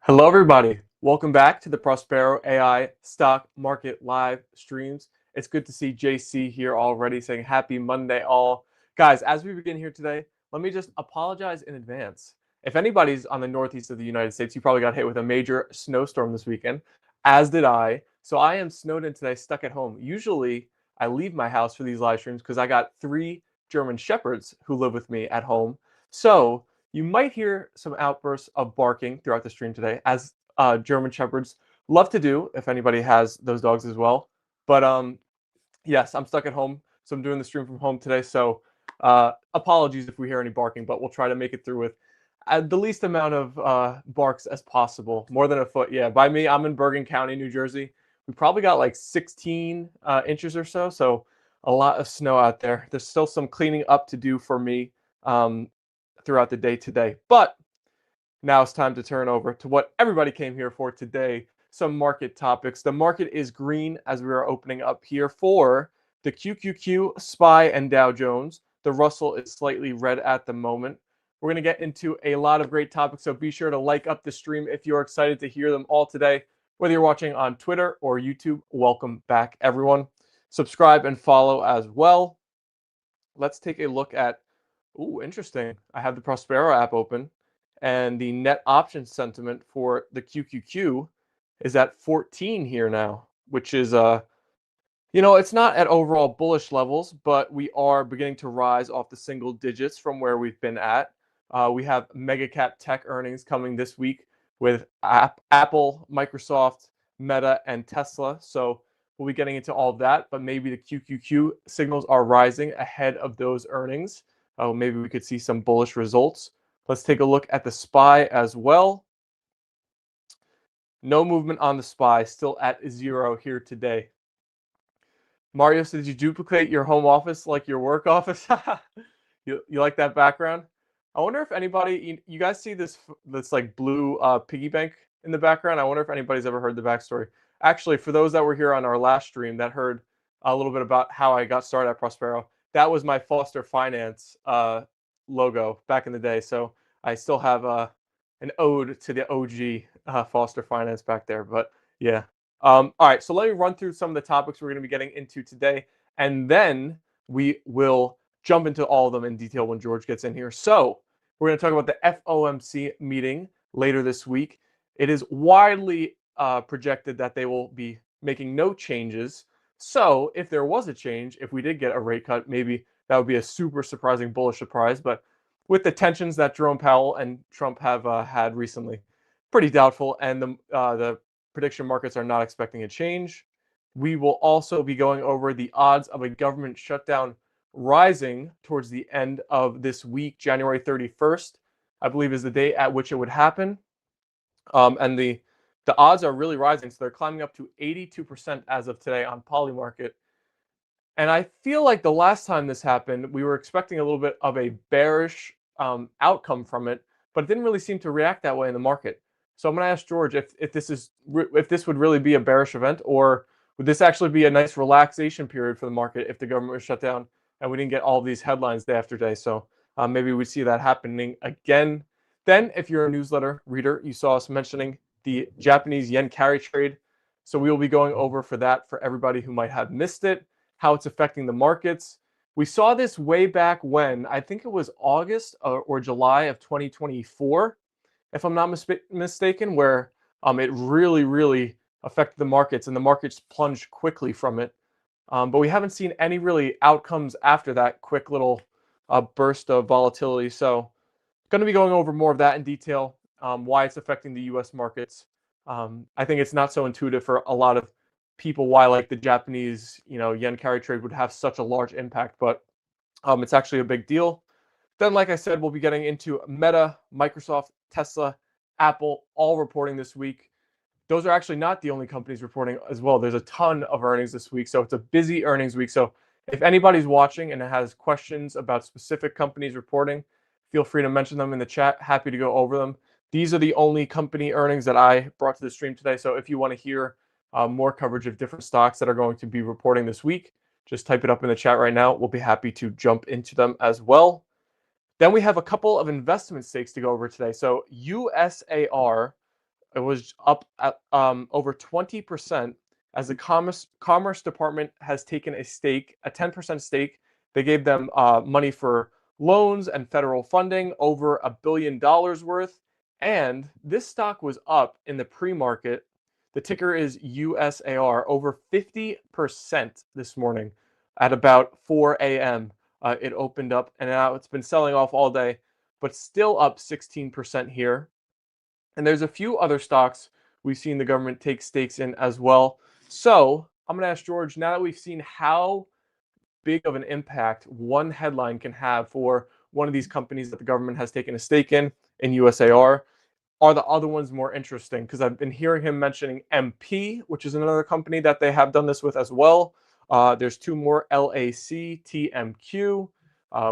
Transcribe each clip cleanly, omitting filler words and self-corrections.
Hello, everybody. Welcome back to the Prospero.ai stock market live streams. It's good to see JC here already saying happy Monday all. Guys, as we begin here today, let me just apologize in advance. If anybody's on the northeast of the United States, you probably got hit with a major snowstorm this weekend, as did I. So I am snowed in today, stuck at home. Usually I leave my house for these live streams because I got 3 German Shepherds who live with me at home. So you might hear some outbursts of barking throughout the stream today, as German Shepherds love to do if anybody has those dogs as well. But yes, I'm stuck at home, so I'm doing the stream from home today. So apologies if we hear any barking, but we'll try to make it through with the least amount of barks as possible. More than a foot, yeah. By me, I'm in Bergen County, New Jersey. We probably got like 16 inches or so, so a lot of snow out there. There's still some cleaning up to do for me throughout the day today. But now it's time to turn over to what everybody came here for today, some market topics. The market is green as we are opening up here for the QQQ, SPY, and Dow Jones. The Russell is slightly red at the moment. We're going to get into a lot of great topics, so be sure to like up the stream if you're excited to hear them all today. Whether you're watching on Twitter or YouTube, welcome back, everyone. Subscribe and follow as well. Let's take a look at, ooh, interesting. I have the Prospero app open, and the net option sentiment for the QQQ is at 14 here now, which is it's not at overall bullish levels, but we are beginning to rise off the single digits from where we've been at. We have mega cap tech earnings coming this week with Apple, Microsoft, Meta, and Tesla. So we'll be getting into all of that, but maybe the QQQ signals are rising ahead of those earnings. Maybe we could see some bullish results. Let's take a look at the SPY as well. No movement on the SPY, still at 0 here today. Mario said, did you duplicate your home office like your work office? You like that background? I wonder if anybody, you guys see this like blue piggy bank in the background? I wonder if anybody's ever heard the backstory. Actually, for those that were here on our last stream that heard a little bit about how I got started at Prospero, that was my Foster Finance logo back in the day. So I still have an ode to the OG Foster Finance back there. But yeah. All right, so let me run through some of the topics we're going to be getting into today, and then we will jump into all of them in detail when George gets in here. So we're going to talk about the FOMC meeting later this week. It is widely projected that they will be making no changes. So if there was a change, if we did get a rate cut, maybe that would be a super surprising bullish surprise. But with the tensions that Jerome Powell and Trump have had recently, pretty doubtful. And the prediction markets are not expecting a change. We will also be going over the odds of a government shutdown rising towards the end of this week. January 31st, I believe, is the date at which it would happen. And the odds are really rising. So they're climbing up to 82% as of today on Polymarket. And I feel like the last time this happened, we were expecting a little bit of a bearish outcome from it, but it didn't really seem to react that way in the market. So I'm going to ask George if this would really be a bearish event, or would this actually be a nice relaxation period for the market if the government was shut down and we didn't get all these headlines day after day. So maybe we see that happening again. Then, if you're a newsletter reader, you saw us mentioning the Japanese yen carry trade. So we will be going over for that for everybody who might have missed it, how it's affecting the markets. We saw this way back when, I think it was August or July of 2024, if I'm not mistaken, where it really, really affected the markets, and the markets plunged quickly from it. But we haven't seen any really outcomes after that quick little burst of volatility. So going to be going over more of that in detail, why it's affecting the U.S. markets. I think it's not so intuitive for a lot of people why like the Japanese, yen carry trade would have such a large impact, but it's actually a big deal. Then, like I said, we'll be getting into Meta, Microsoft, Tesla, Apple, all reporting this week. Those are actually not the only companies reporting as well. There's a ton of earnings this week, so it's a busy earnings week. So if anybody's watching and has questions about specific companies reporting, feel free to mention them in the chat. Happy to go over them. These are the only company earnings that I brought to the stream today. So if you want to hear more coverage of different stocks that are going to be reporting this week, just type it up in the chat right now. We'll be happy to jump into them as well. Then we have a couple of investment stakes to go over today. So USAR, It was up at over 20% as the Commerce Department has taken a 10% stake. They gave them money for loans and federal funding, over $1 billion worth. And this stock was up in the pre-market. The ticker is USAR, over 50% this morning at about 4 a.m. It opened up, and now it's been selling off all day, but still up 16% here. And there's a few other stocks we've seen the government take stakes in as well. So I'm going to ask George, now that we've seen how big of an impact one headline can have for one of these companies that the government has taken a stake in USAR, are the other ones more interesting? Because I've been hearing him mentioning MP, which is another company that they have done this with as well. There's two more, LAC, TMQ.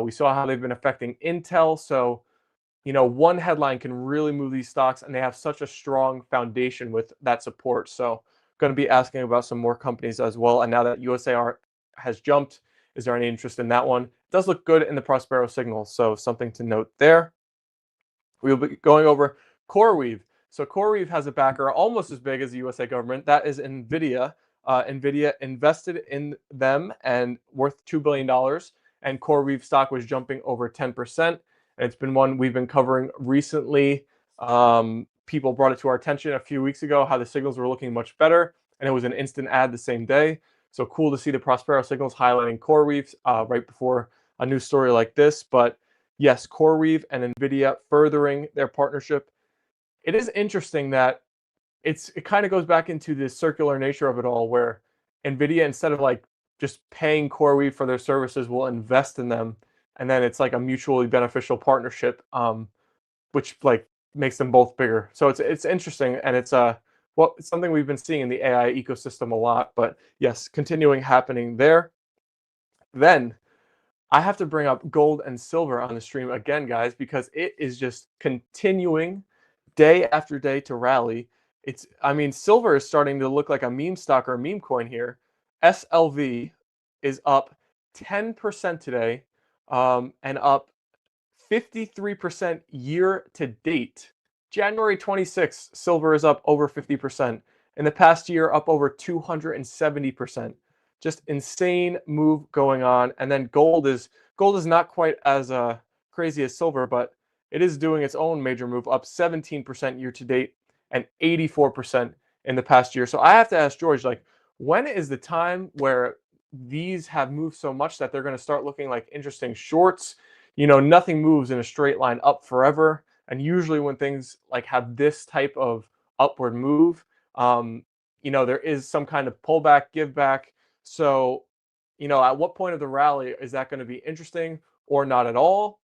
We saw how they've been affecting Intel. So one headline can really move these stocks, and they have such a strong foundation with that support. So going to be asking about some more companies as well. And now that USAR has jumped, is there any interest in that one? It does look good in the Prospero signal, so something to note there. We'll be going over CoreWeave. So CoreWeave has a backer almost as big as the USA government. That is NVIDIA. NVIDIA invested in them and worth $2 billion. And CoreWeave stock was jumping over 10%. And it's been one we've been covering recently. People brought it to our attention a few weeks ago how the signals were looking much better. And it was an instant ad the same day. So cool to see the Prospero signals highlighting CoreWeave right before a news story like this. But yes, CoreWeave and NVIDIA furthering their partnership. It is interesting that it kind of goes back into the circular nature of it all, where NVIDIA, instead of like just paying CoreWeave for their services, will invest in them, and then it's like a mutually beneficial partnership, which like makes them both bigger. So it's interesting, and it's it's something we've been seeing in the AI ecosystem a lot. But yes, continuing happening there. Then I have to bring up gold and silver on the stream again, guys, because it is just continuing day after day to rally. I mean, silver is starting to look like a meme stock or a meme coin here. SLV is up 10% today, and up 53% year to date. January 26th, silver is up over 50%. In the past year, up over 270%. Just insane move going on. And then gold is not quite as crazy as silver, but it is doing its own major move, up 17% year to date and 84% in the past year. So I have to ask George, like, when is the time where these have moved so much that they're going to start looking like interesting shorts? Nothing moves in a straight line up forever. And usually when things like have this type of upward move, there is some kind of pullback, give back. So, at what point of the rally is that going to be interesting or not at all?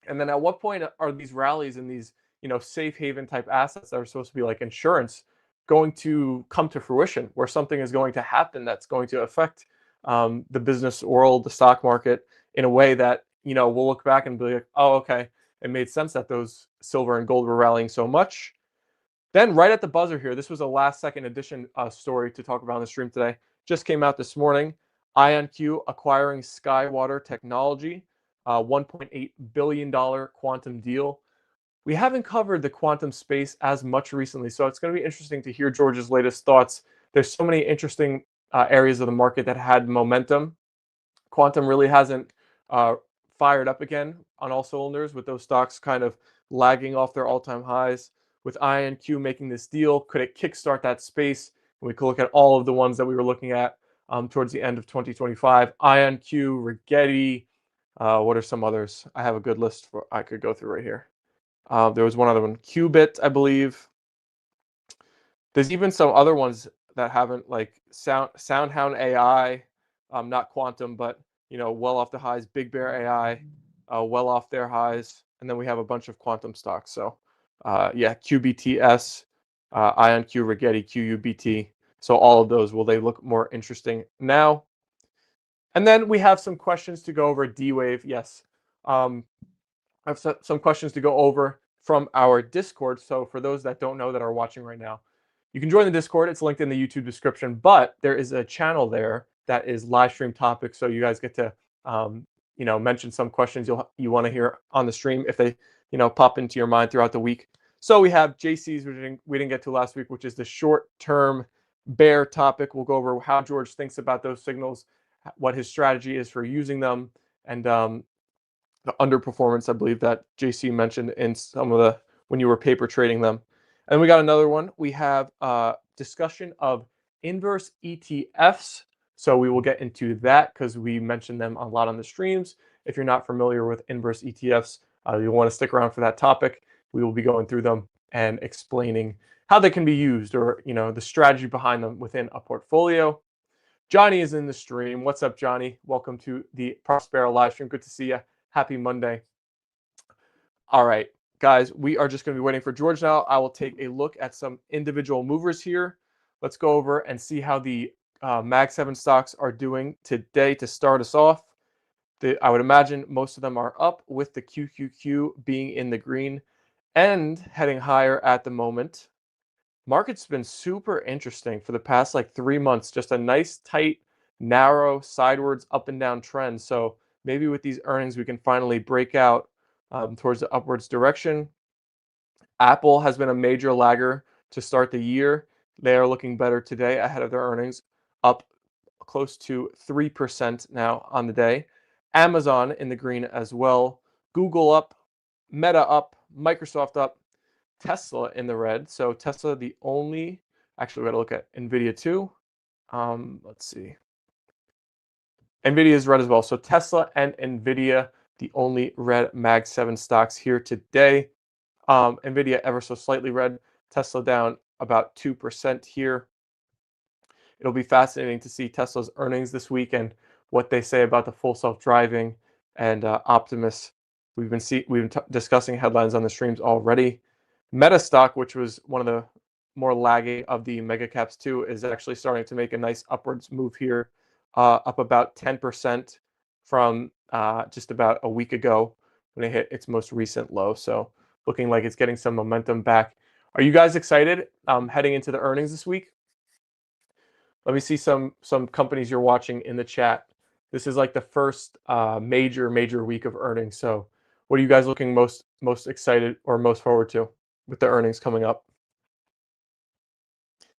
And then at what point are these rallies and these, safe haven type assets that are supposed to be like insurance going to come to fruition, where something is going to happen that's going to affect the business world, the stock market, in a way that, we'll look back and be like, oh, okay, it made sense that those silver and gold were rallying so much. Then right at the buzzer here, this was a last second edition story to talk about on the stream today. Just came out this morning. IonQ acquiring Skywater Technology, $1.8 billion quantum deal. We haven't covered the quantum space as much recently, so it's going to be interesting to hear George's latest thoughts. There's so many interesting areas of the market that had momentum. Quantum really hasn't fired up again on all cylinders, with those stocks kind of lagging off their all-time highs. With IonQ making this deal, could it kickstart that space? And we could look at all of the ones that we were looking at towards the end of 2025. IonQ, Rigetti, what are some others? I have a good list I could go through right here. There was one other one, Qubit, I believe. There's even some other ones that haven't, like SoundHound AI, not quantum, but well off the highs. Big Bear AI, well off their highs, and then we have a bunch of quantum stocks. So, QBTS, IonQ, Rigetti, QUBT. So all of those, will they look more interesting now? And then we have some questions to go over. D-Wave, yes. I have some questions to go over from our Discord. So for those that don't know that are watching right now, you can join the Discord. It's linked in the YouTube description, but there is a channel there that is live stream topics. So you guys get to, mention some questions you want to hear on the stream if they, pop into your mind throughout the week. So we have JC's, we didn't get to last week, which is the short-term bear topic. We'll go over how George thinks about those signals, what his strategy is for using them, and the underperformance, I believe, that JC mentioned in some of the when you were paper trading them. And we got another one. We have a discussion of inverse ETFs. So we will get into that because we mentioned them a lot on the streams. If you're not familiar with inverse ETFs, you'll want to stick around for that topic. We will be going through them and explaining how they can be used, or the strategy behind them within a portfolio. Johnny is in the stream. What's up, Johnny? Welcome to the Prospero live stream. Good to see you. Happy Monday. All right, guys, we are just going to be waiting for George now. I will take a look at some individual movers here. Let's go over and see how the Mag 7 stocks are doing today to start us off. I would imagine most of them are up, with the QQQ being in the green and heading higher at the moment. Market's been super interesting for the past 3 months. Just a nice, tight, narrow, sidewards, up and down trend. So maybe with these earnings, we can finally break out towards the upwards direction. Apple has been a major lagger to start the year. They are looking better today ahead of their earnings, up close to 3% now on the day. Amazon in the green as well. Google up, Meta up, Microsoft up, Tesla in the red. So Tesla, actually, we got to look at NVIDIA too. Let's see. NVIDIA is red as well. So Tesla and NVIDIA, the only red Mag 7 stocks here today. NVIDIA ever so slightly red. Tesla down about 2% here. It'll be fascinating to see Tesla's earnings this week and what they say about the full self-driving and Optimus. We've been discussing headlines on the streams already. Meta stock, which was one of the more lagging of the mega caps too, is actually starting to make a nice upwards move here, up about 10% from just about a week ago when it hit its most recent low. So looking like it's getting some momentum back. Are you guys excited heading into the earnings this week? Let me see some companies you're watching in the chat. This is like the first major week of earnings. So what are you guys looking most excited or most forward to with the earnings coming up?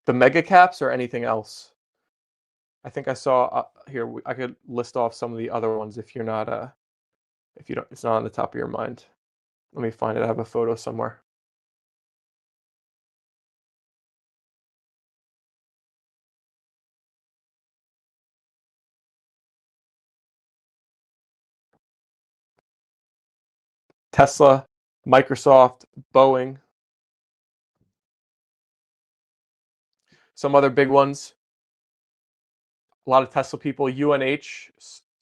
The mega caps or anything else? I think I saw here. I could list off some of the other ones if you're not if you don't, it's not on the top of your mind. Let me find it. I have a photo somewhere. Tesla, Microsoft, Boeing. Some other big ones. A lot of Tesla people. UNH,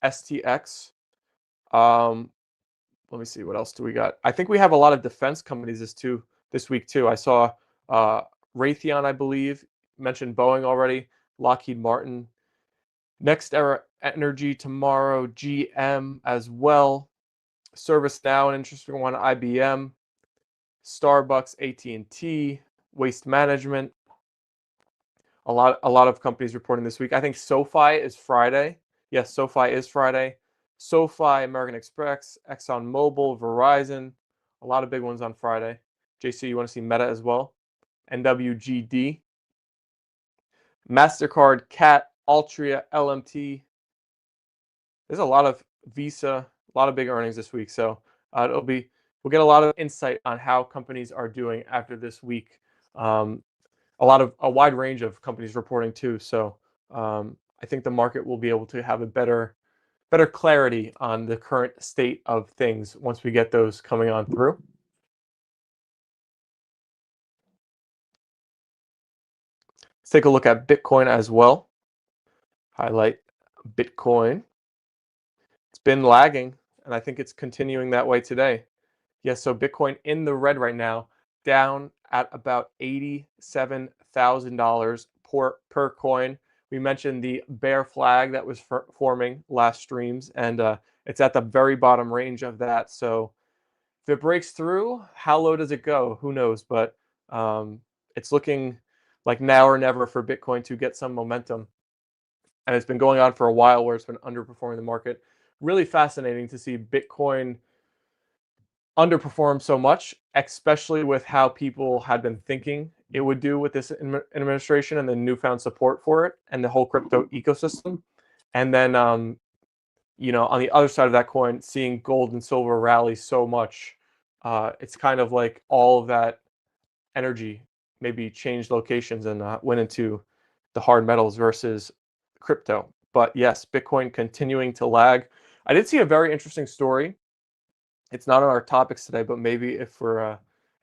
STX. Let me see, what else do we got? I think we have a lot of defense companies this week too. I saw Raytheon, I believe, mentioned Boeing already, Lockheed Martin, Next Era Energy tomorrow, GM as well, ServiceNow, an interesting one, IBM, Starbucks, AT&T, Waste Management. A lot of companies reporting this week. I think SoFi is Friday. Yes, SoFi is Friday. SoFi, American Express, ExxonMobil, Verizon. A lot of big ones on Friday. JC, you want to see Meta as well? NWGD. MasterCard, CAT, Altria, LMT. There's a lot of Visa, a lot of big earnings this week. So we'll get a lot of insight on how companies are doing after this week. A wide range of companies reporting too. So I think the market will be able to have a better clarity on the current state of things once we get those coming on through. Let's take a look at Bitcoin as well. Highlight Bitcoin. It's been lagging, and I think it's continuing that way today. Yes, so Bitcoin in the red right now, down at about $87,000 per coin. We mentioned the bear flag that was forming last streams, and it's at the very bottom range of that. So if it breaks through, how low does it go? Who knows? But it's looking like now or never for Bitcoin to get some momentum. And it's been going on for a while where it's been underperforming the market. Really fascinating to see Bitcoin underperformed so much, especially with how people had been thinking it would do with this administration and the newfound support for it and the whole crypto ecosystem. And then, on the other side of that coin, seeing gold and silver rally so much, it's kind of like all of that energy maybe changed locations and went into the hard metals versus crypto. But yes, Bitcoin continuing to lag. I did see a very interesting story. It's not on our topics today, but maybe if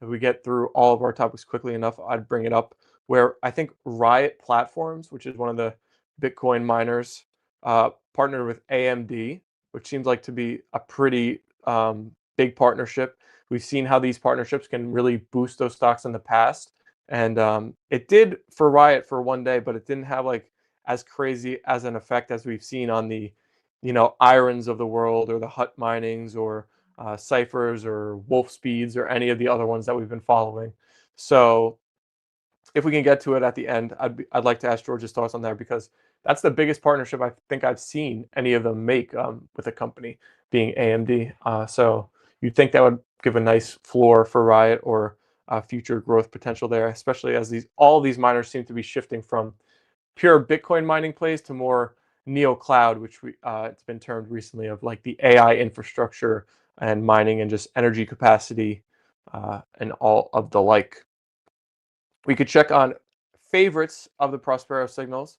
we get through all of our topics quickly enough, I'd bring it up. Where I think Riot Platforms, which is one of the Bitcoin miners, partnered with AMD, which seems like to be a pretty big partnership. We've seen how these partnerships can really boost those stocks in the past, and it did for Riot for one day, but it didn't have like as crazy as an effect as we've seen on the, Irons of the world or the Hut Minings or Ciphers or Wolf Speeds or any of the other ones that we've been following. So if we can get to it at the end, I'd like to ask George's thoughts on that because that's the biggest partnership I think I've seen any of them make with a company being AMD. So you'd think that would give a nice floor for Riot or future growth potential there, especially as all these miners seem to be shifting from pure Bitcoin mining plays to more neo cloud, which it's been termed recently of like the AI infrastructure and mining and just energy capacity and all of the like. We could check on favorites of the Prospero signals,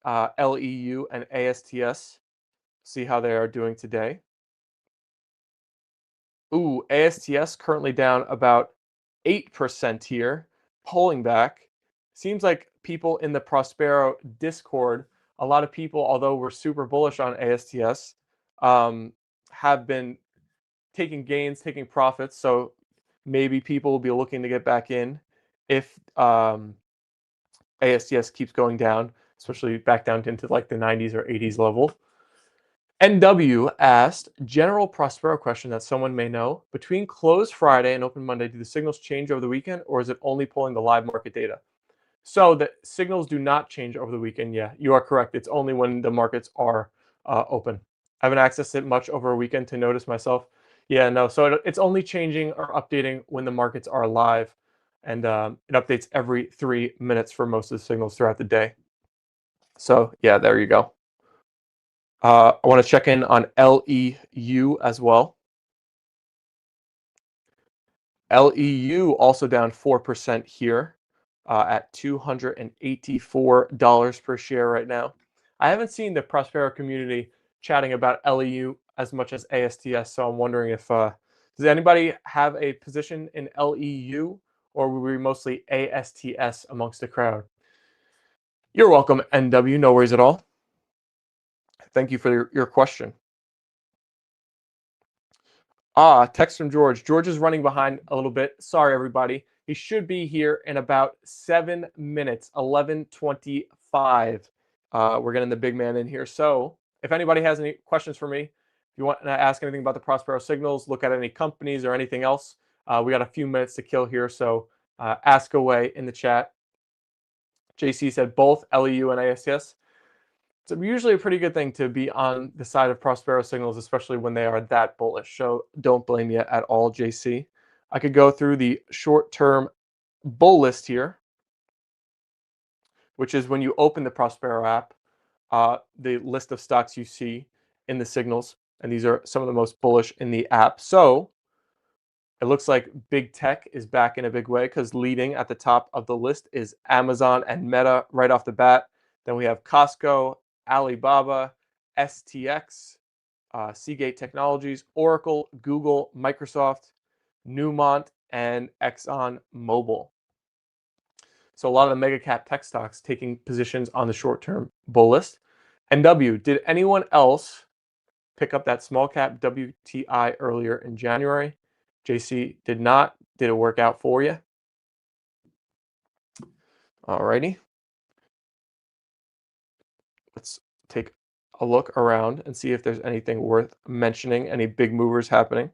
LEU and ASTS, see how they are doing today. Ooh, ASTS currently down about 8% here, pulling back. Seems like people in the Prospero Discord, a lot of people, although we're super bullish on ASTS, have been taking gains, taking profits. So maybe people will be looking to get back in if ASTS keeps going down, especially back down into like the 90s or 80s level. NW asked, general Prospero question that someone may know. Between close Friday and open Monday, do the signals change over the weekend or is it only pulling the live market data? So the signals do not change over the weekend. Yeah, you are correct. It's only when the markets are open. I haven't accessed it much over a weekend to notice myself. Yeah, no. So it's only changing or updating when the markets are live. And it updates every 3 minutes for most of the signals throughout the day. So yeah, there you go. I want to check in on LEU as well. LEU also down 4% here at $284 per share right now. I haven't seen the Prospero community chatting about LEU as much as ASTS, so I'm wondering if does anybody have a position in LEU or were we mostly ASTS amongst the crowd? You're welcome, NW. No worries at all. Thank you for your question. Text from George. George is running behind a little bit. Sorry, everybody. He should be here in about 7 minutes, 11:25. We're getting the big man in here. So if anybody has any questions for me, if you want to ask anything about the Prospero signals, look at any companies or anything else, we got a few minutes to kill here. So ask away in the chat. JC said both LEU and ASS. It's usually a pretty good thing to be on the side of Prospero signals, especially when they are that bullish. So don't blame you at all, JC. I could go through the short-term bull list here, which is when you open the Prospero app, the list of stocks you see in the signals, and these are some of the most bullish in the app. So it looks like big tech is back in a big way because leading at the top of the list is Amazon and Meta right off the bat. Then we have Costco, Alibaba, STX, Seagate Technologies, Oracle, Google, Microsoft, Newmont, and Exxon Mobil. So a lot of the mega cap tech stocks taking positions on the short-term bull list. NW, did anyone else pick up that small cap WTI earlier in January? JC did not. Did it work out for you? Alrighty. Let's take a look around and see if there's anything worth mentioning, any big movers happening.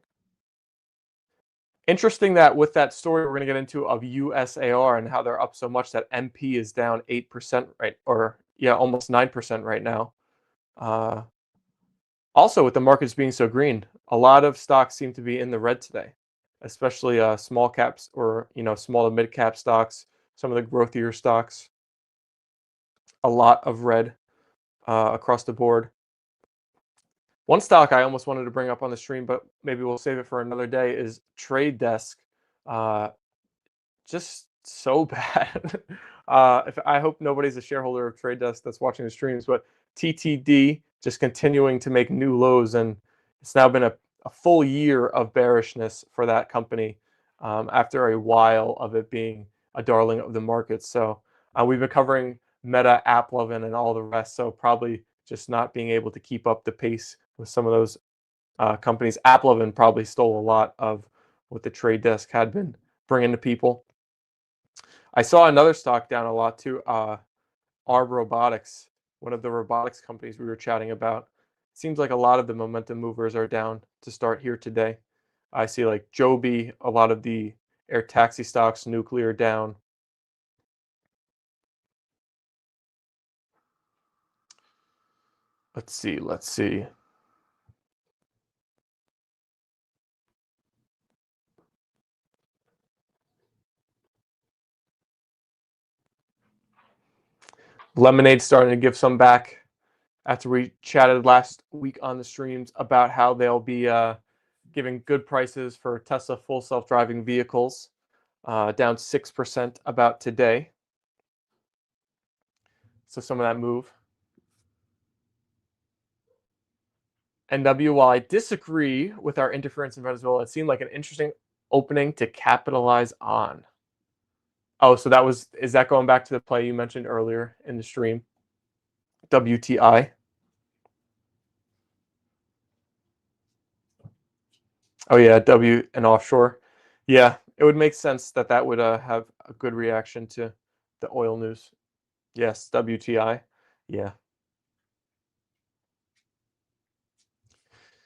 Interesting that with that story we're going to get into of USAR and how they're up so much that MP is down 8%, right? Or yeah, almost 9% right now. Also, with the markets being so green, a lot of stocks seem to be in the red today. especially small caps or small to mid cap stocks, some of the growthier stocks. A lot of red across the board. One stock I almost wanted to bring up on the stream, but maybe we'll save it for another day, is Trade Desk. Uh, just so bad. If I hope nobody's a shareholder of Trade Desk that's watching the streams, but TTD just continuing to make new lows, and it's now been a full year of bearishness for that company after a while of it being a darling of the market. So we've been covering Meta, AppLovin, and all the rest. So probably just not being able to keep up the pace with some of those companies. AppLovin probably stole a lot of what the Trade Desk had been bringing to people. I saw another stock down a lot too. Arb Robotics, one of the robotics companies we were chatting about. Seems like a lot of the momentum movers are down to start here today. I see like Joby, a lot of the air taxi stocks, nuclear down. Let's see, let's see. Lemonade starting to give some back after we chatted last week on the streams about how they'll be giving good prices for Tesla full self-driving vehicles, down 6% about today. So some of that move. NW, while I disagree with our interference in Venezuela, it seemed like an interesting opening to capitalize on. Oh, so is that going back to the play you mentioned earlier in the stream? WTI. Oh yeah, W and offshore. Yeah, it would make sense that that would have a good reaction to the oil news. Yes, WTI. Yeah.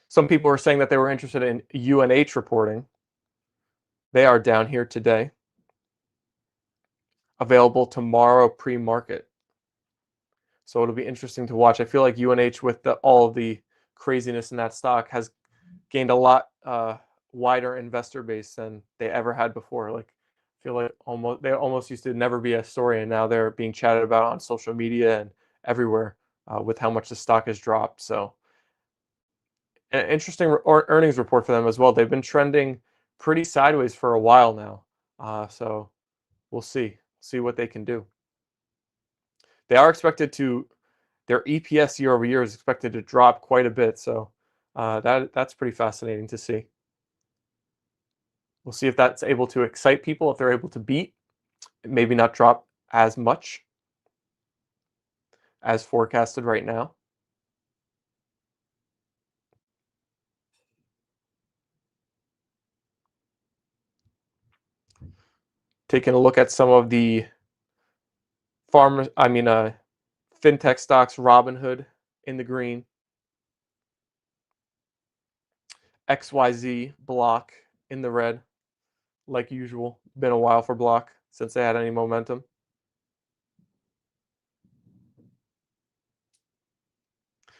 Some people were saying that they were interested in UNH reporting. They are down here today. Available tomorrow pre-market. So it'll be interesting to watch. I feel like UNH, with all of the craziness in that stock, has gained a lot wider investor base than they ever had before. Like, I feel like they almost used to never be a story, and now they're being chatted about on social media and everywhere with how much the stock has dropped. So an interesting earnings report for them as well. They've been trending pretty sideways for a while now. So we'll see what they can do. They are expected to, their EPS year over year is expected to drop quite a bit. So that's pretty fascinating to see. We'll see if that's able to excite people, if they're able to beat, maybe not drop as much as forecasted right now. Taking a look at some of the fintech stocks, Robinhood in the green, XYZ, Block in the red, like usual. Been a while for Block since they had any momentum.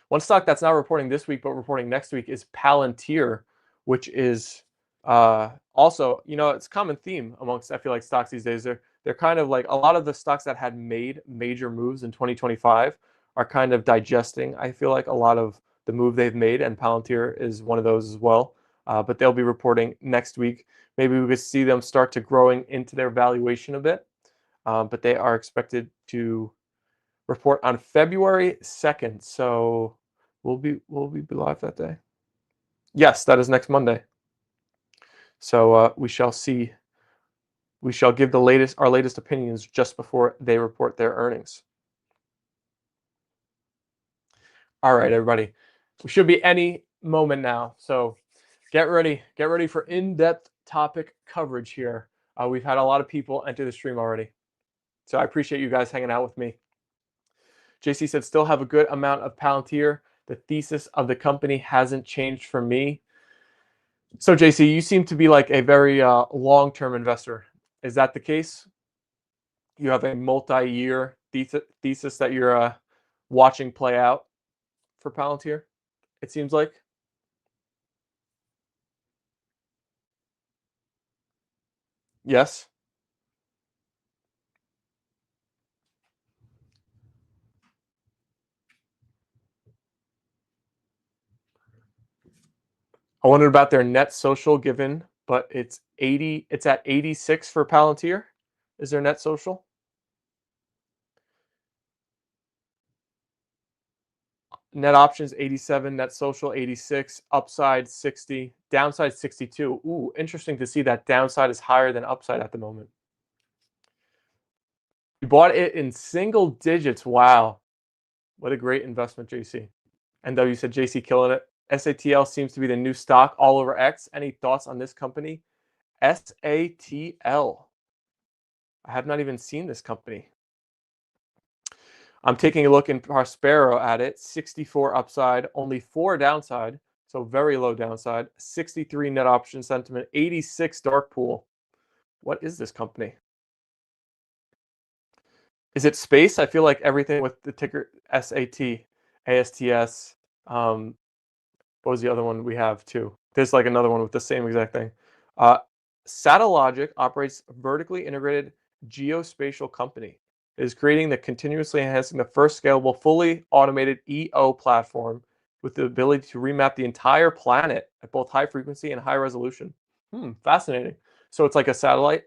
One stock that's not reporting this week, but reporting next week is Palantir, which is also, it's a common theme amongst, I feel like, stocks these days. They're kind of like a lot of the stocks that had made major moves in 2025 are kind of digesting, I feel like, a lot of the move they've made, and Palantir is one of those as well. But they'll be reporting next week. Maybe we could see them start to growing into their valuation a bit. But they are expected to report on February 2nd. So will we be live that day? Yes, that is next Monday. So we shall see. We shall give our latest opinions just before they report their earnings. All right, everybody. We should be any moment now. So get ready for in-depth topic coverage here. We've had a lot of people enter the stream already. So I appreciate you guys hanging out with me. JC said, still have a good amount of Palantir. The thesis of the company hasn't changed for me. So JC, you seem to be like a very long-term investor. Is that the case? You have a multi-year thesis that you're watching play out for Palantir, it seems like. Yes. I wondered about their net social given, but it's at 86 for Palantir. Is their net social? Net options 87, net social 86, upside 60, downside 62. Ooh, interesting to see that downside is higher than upside at the moment. You bought it in single digits. Wow. What a great investment, JC. NW said JC killing it. SATL seems to be the new stock all over X. Any thoughts on this company? SATL. I have not even seen this company. I'm taking a look in Prospero at it. 64 upside, only 4 downside. So very low downside. 63 net option sentiment, 86 dark pool. What is this company? Is it space? I feel like everything with the ticker SAT, ASTS. What was the other one we have too? There's like another one with the same exact thing. Uh, Satellogic operates a vertically integrated geospatial company. It is creating the continuously enhancing the first scalable, fully automated EO platform with the ability to remap the entire planet at both high frequency and high resolution. Fascinating. So it's like a satellite,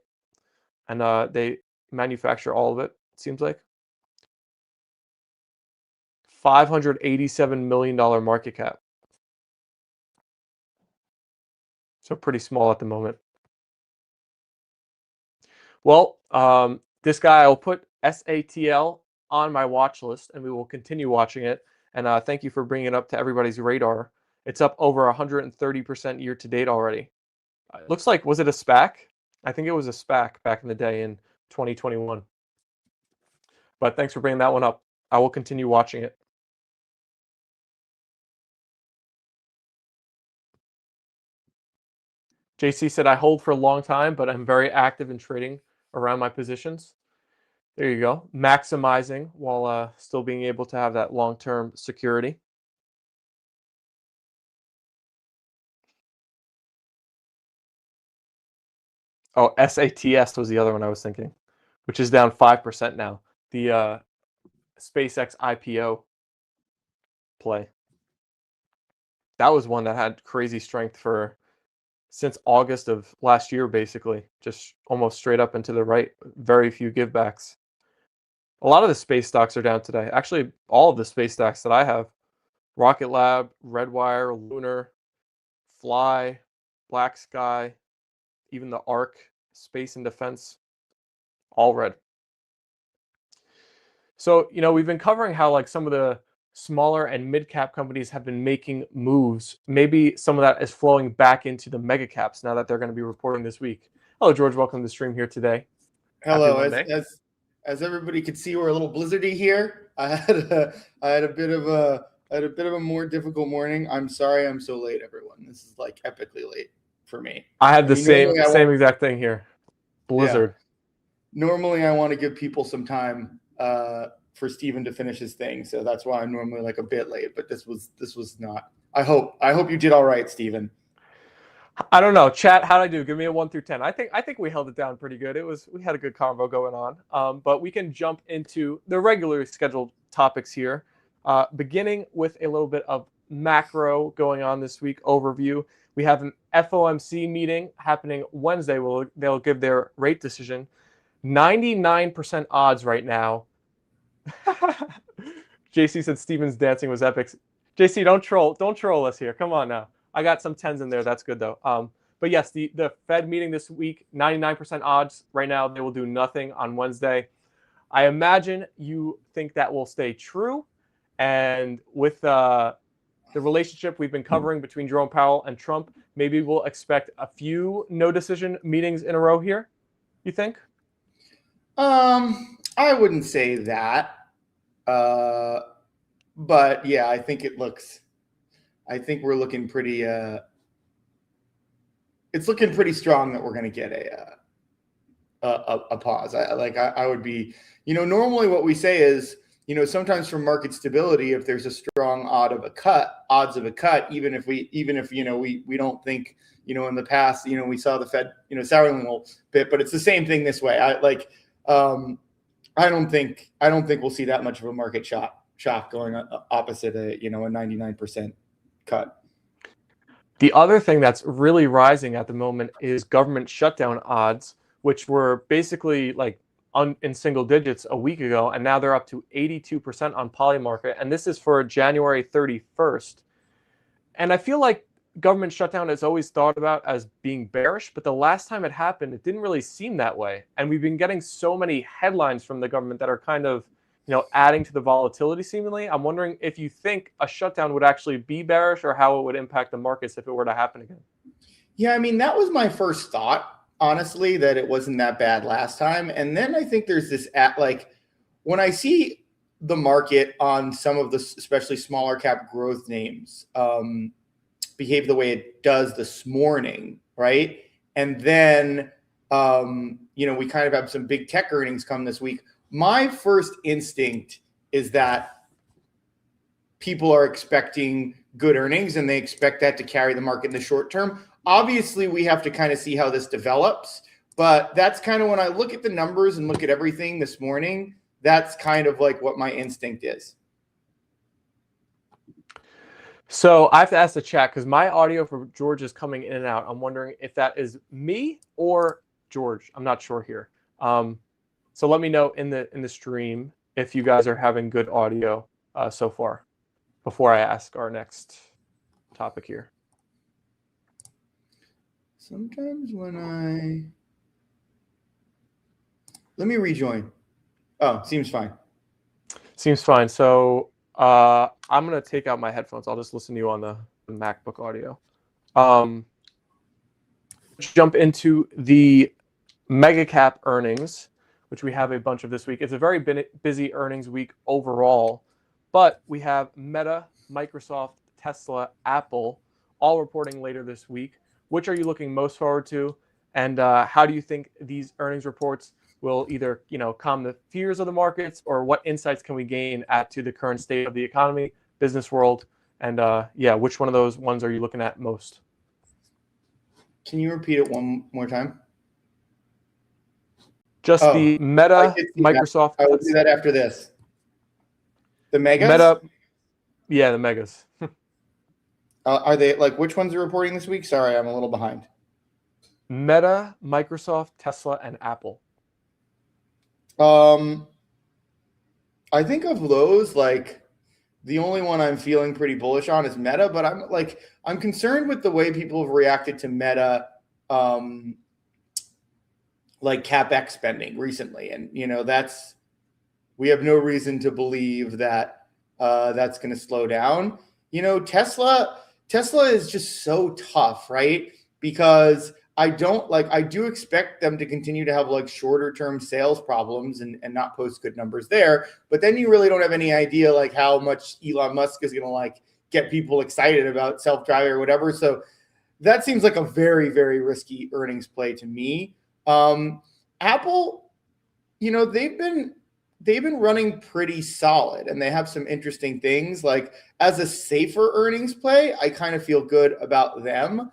and they manufacture all of it. It seems like $587 million market cap. So pretty small at the moment. Well, this guy, I'll put SATL on my watch list, and we will continue watching it. And thank you for bringing it up to everybody's radar. It's up over 130% year to date already. It looks like, was it a SPAC? I think it was a SPAC back in the day in 2021. But thanks for bringing that one up. I will continue watching it. JC said, I hold for a long time, but I'm very active in trading around my positions. There you go. Maximizing while still being able to have that long-term security. Oh, SATS was the other one I was thinking, which is down 5% now. The SpaceX IPO play. That was one that had crazy strength for since August of last year, basically. Just almost straight up into the right. Very few givebacks. A lot of the space stocks are down today. Actually, all of the space stocks that I have. Rocket Lab, Redwire, Lunar, Fly, Black Sky, even the ARC, Space and Defense, all red. So, we've been covering how like some of the smaller and mid-cap companies have been making moves. Maybe some of that is flowing back into the mega caps now that they're going to be reporting this week. Hello, George. Welcome to the stream here today. Hello. As everybody could see, we're a little blizzardy here. I had a bit of a more difficult morning. I'm sorry I'm so late, everyone. This is like epically late for me. I had the same exact thing here. Blizzard. Yeah. Normally, I want to give people some time for Steven to finish his thing, so that's why I'm normally like a bit late. But this was not. I hope you did all right, Steven. I don't know. Chat, how'd I do? Give me a 1 through 10. I think we held it down pretty good. We had a good convo going on. But we can jump into the regularly scheduled topics here, beginning with a little bit of macro going on this week overview. We have an FOMC meeting happening Wednesday. They'll give their rate decision. 99% odds right now. JC said Steven's dancing was epic. JC, don't troll us here. Come on now. I got some 10s in there. That's good though. But yes, the Fed meeting this week, 99% odds right now. They will do nothing on Wednesday. I imagine you think that will stay true. And with the relationship we've been covering between Jerome Powell and Trump, maybe we'll expect a few no decision meetings in a row here. You think? I wouldn't say that. But yeah, I think we're looking pretty. It's looking pretty strong that we're going to get a pause. I would be, normally what we say is, sometimes for market stability, if there's a strong odds of a cut, even if we don't think in the past, we saw the Fed, souring a little bit, but it's the same thing this way. I don't think we'll see that much of a market shock going opposite a 99% cut. The other thing that's really rising at the moment is government shutdown odds, which were basically like in single digits a week ago, and now they're up to 82% on Polymarket, and this is for January 31st. And I feel like government shutdown is always thought about as being bearish, but the last time it happened, it didn't really seem that way. And we've been getting so many headlines from the government that are kind of, adding to the volatility seemingly. I'm wondering if you think a shutdown would actually be bearish or how it would impact the markets if it were to happen again. Yeah, I mean, that was my first thought, honestly, that it wasn't that bad last time. And then I think there's this when I see the market on some of the especially smaller cap growth names behave the way it does this morning, right? And then we kind of have some big tech earnings come this week. My first instinct is that people are expecting good earnings and they expect that to carry the market in the short term. Obviously, we have to kind of see how this develops, but that's kind of when I look at the numbers and look at everything this morning, that's kind of like what my instinct is. So I have to ask the chat because my audio for George is coming in and out. I'm wondering if that is me or George. I'm not sure here. So let me know in the stream if you guys are having good audio so far before I ask our next topic here. Sometimes let me rejoin. Oh, seems fine. Seems fine. So I'm going to take out my headphones. I'll just listen to you on the MacBook audio. Jump into the mega cap earnings, which we have a bunch of this week. It's a very busy earnings week overall, but we have Meta, Microsoft, Tesla, Apple all reporting later this week. Which are you looking most forward to? And how do you think these earnings reports will either, calm the fears of the markets, or what insights can we gain to the current state of the economy, business world? And which one of those ones are you looking at most? Can you repeat it one more time? Just the Meta, Microsoft. I will do that after this. The megas? Meta, yeah, the megas. Are they which ones are reporting this week? Sorry, I'm a little behind. Meta, Microsoft, Tesla, and Apple. I think of those, the only one I'm feeling pretty bullish on is Meta, but I'm concerned with the way people have reacted to Meta, CapEx spending recently. And, we have no reason to believe that that's going to slow down. Tesla is just so tough, right? Because I do expect them to continue to have shorter term sales problems and not post good numbers there. But then you really don't have any idea how much Elon Musk is going to get people excited about self-driving or whatever. So that seems like a very, very risky earnings play to me. Apple, they've been running pretty solid and they have some interesting things. As a safer earnings play, I kind of feel good about them.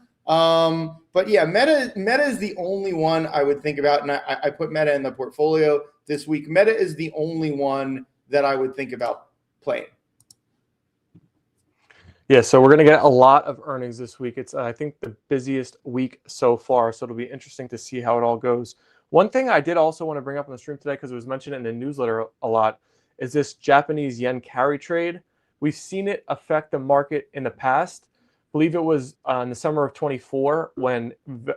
But yeah, Meta is the only one I would think about. And I put Meta in the portfolio this week. Meta is the only one that I would think about playing. Yeah, so we're going to get a lot of earnings this week. It's, I think, the busiest week so far. So it'll be interesting to see how it all goes. One thing I did also want to bring up on the stream today, because it was mentioned in the newsletter a lot, is this Japanese yen carry trade. We've seen it affect the market in the past. I believe it was in the summer of 24 when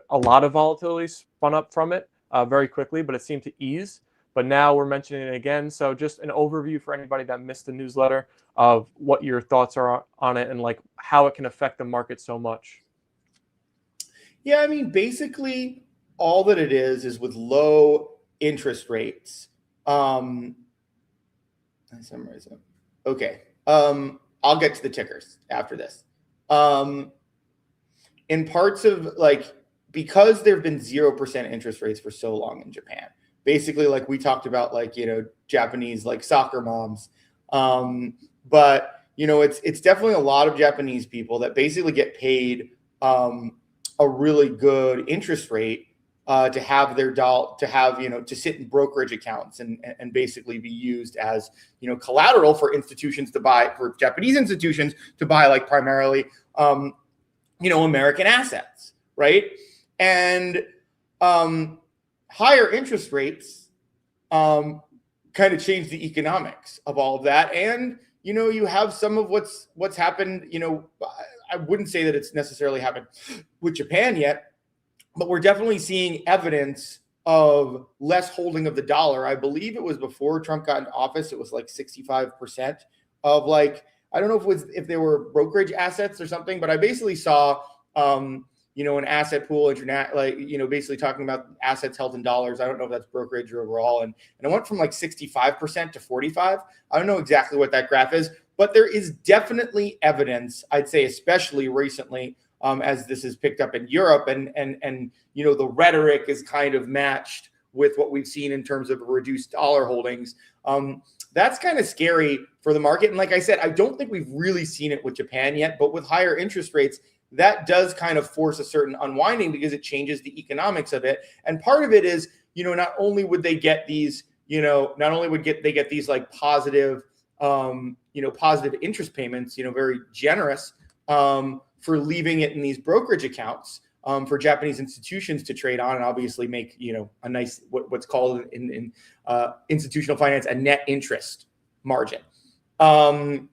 a lot of volatility spun up from it very quickly, but it seemed to ease. But now we're mentioning it again. So just an overview for anybody that missed the newsletter of what your thoughts are on it and how it can affect the market so much. Yeah, I mean, basically all that it is with low interest rates. I summarize them. Okay. I'll get to the tickers after this. In parts of because there have been 0% interest rates for so long in Japan, basically we talked about Japanese soccer moms. But it's definitely a lot of Japanese people that basically get paid a really good interest rate to have their to sit in brokerage accounts and basically be used as collateral for institutions to buy, for Japanese institutions to buy, like primarily American assets, right? And higher interest rates kind of change the economics of all of that. And you have some of what's happened. I wouldn't say that it's necessarily happened with Japan yet, but we're definitely seeing evidence of less holding of the dollar. I believe it was before Trump got into office, it was like 65% of, like, I don't know if they were brokerage assets or something, but I basically saw an asset pool internet, basically talking about assets held in dollars. I don't know if that's brokerage or overall. And it went from like 65% to 45. I don't know exactly what that graph is, but there is definitely evidence, I'd say, especially recently, as this is picked up in Europe, and the rhetoric is kind of matched with what we've seen in terms of reduced dollar holdings. That's kind of scary for the market. And like I said, I don't think we've really seen it with Japan yet, but with higher interest rates, that does kind of force a certain unwinding because it changes the economics of it. And part of it is, not only would they get these, they get these like positive, positive interest payments, very generous, for leaving it in these brokerage accounts, for Japanese institutions to trade on and obviously make, a nice, what's called in institutional finance, a net interest margin. You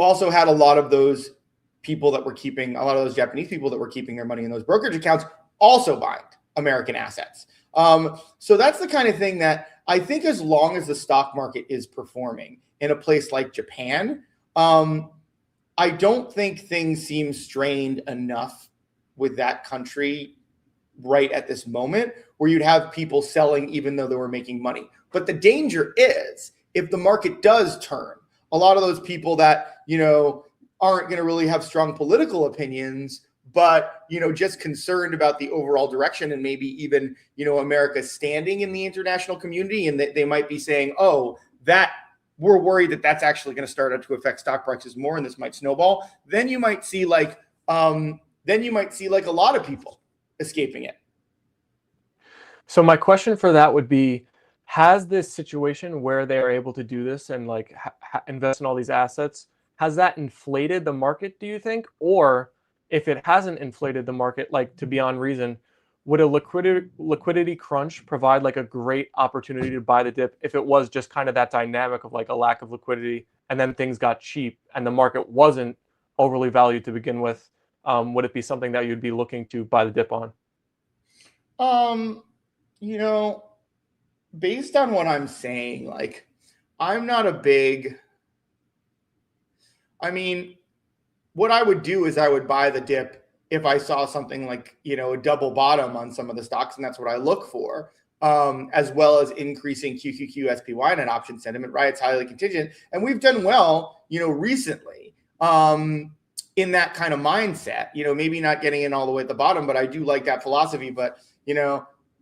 also had a lot of those Japanese people that were keeping their money in those brokerage accounts also buying American assets. So that's the kind of thing that I think, as long as the stock market is performing in a place like Japan, I don't think things seem strained enough with that country right at this moment where you'd have people selling even though they were making money. But the danger is, if the market does turn, a lot of those people that, aren't going to really have strong political opinions, but, just concerned about the overall direction and maybe even, America's standing in the international community, and they might be saying, oh, that we're worried that that's actually going to start to affect stock prices more, and this might snowball. Then you might see like a lot of people escaping it. So my question for that would be, has this situation where they are able to do this and like invest in all these assets, has that inflated the market, do you think? Or if it hasn't inflated the market, like, to beyond reason, would a liquidity crunch provide like a great opportunity to buy the dip if it was just kind of that dynamic of like a lack of liquidity and then things got cheap and the market wasn't overly valued to begin with? Would it be something that you'd be looking to buy the dip on? Based on what I'm saying, like, I'm not a big, what I would do is I would buy the dip if I saw something like, a double bottom on some of the stocks, and that's what I look for, as well as increasing QQQ, SPY, and option sentiment, right? It's highly contingent. And we've done well, recently, in that kind of mindset, maybe not getting in all the way at the bottom, but I do like that philosophy. But,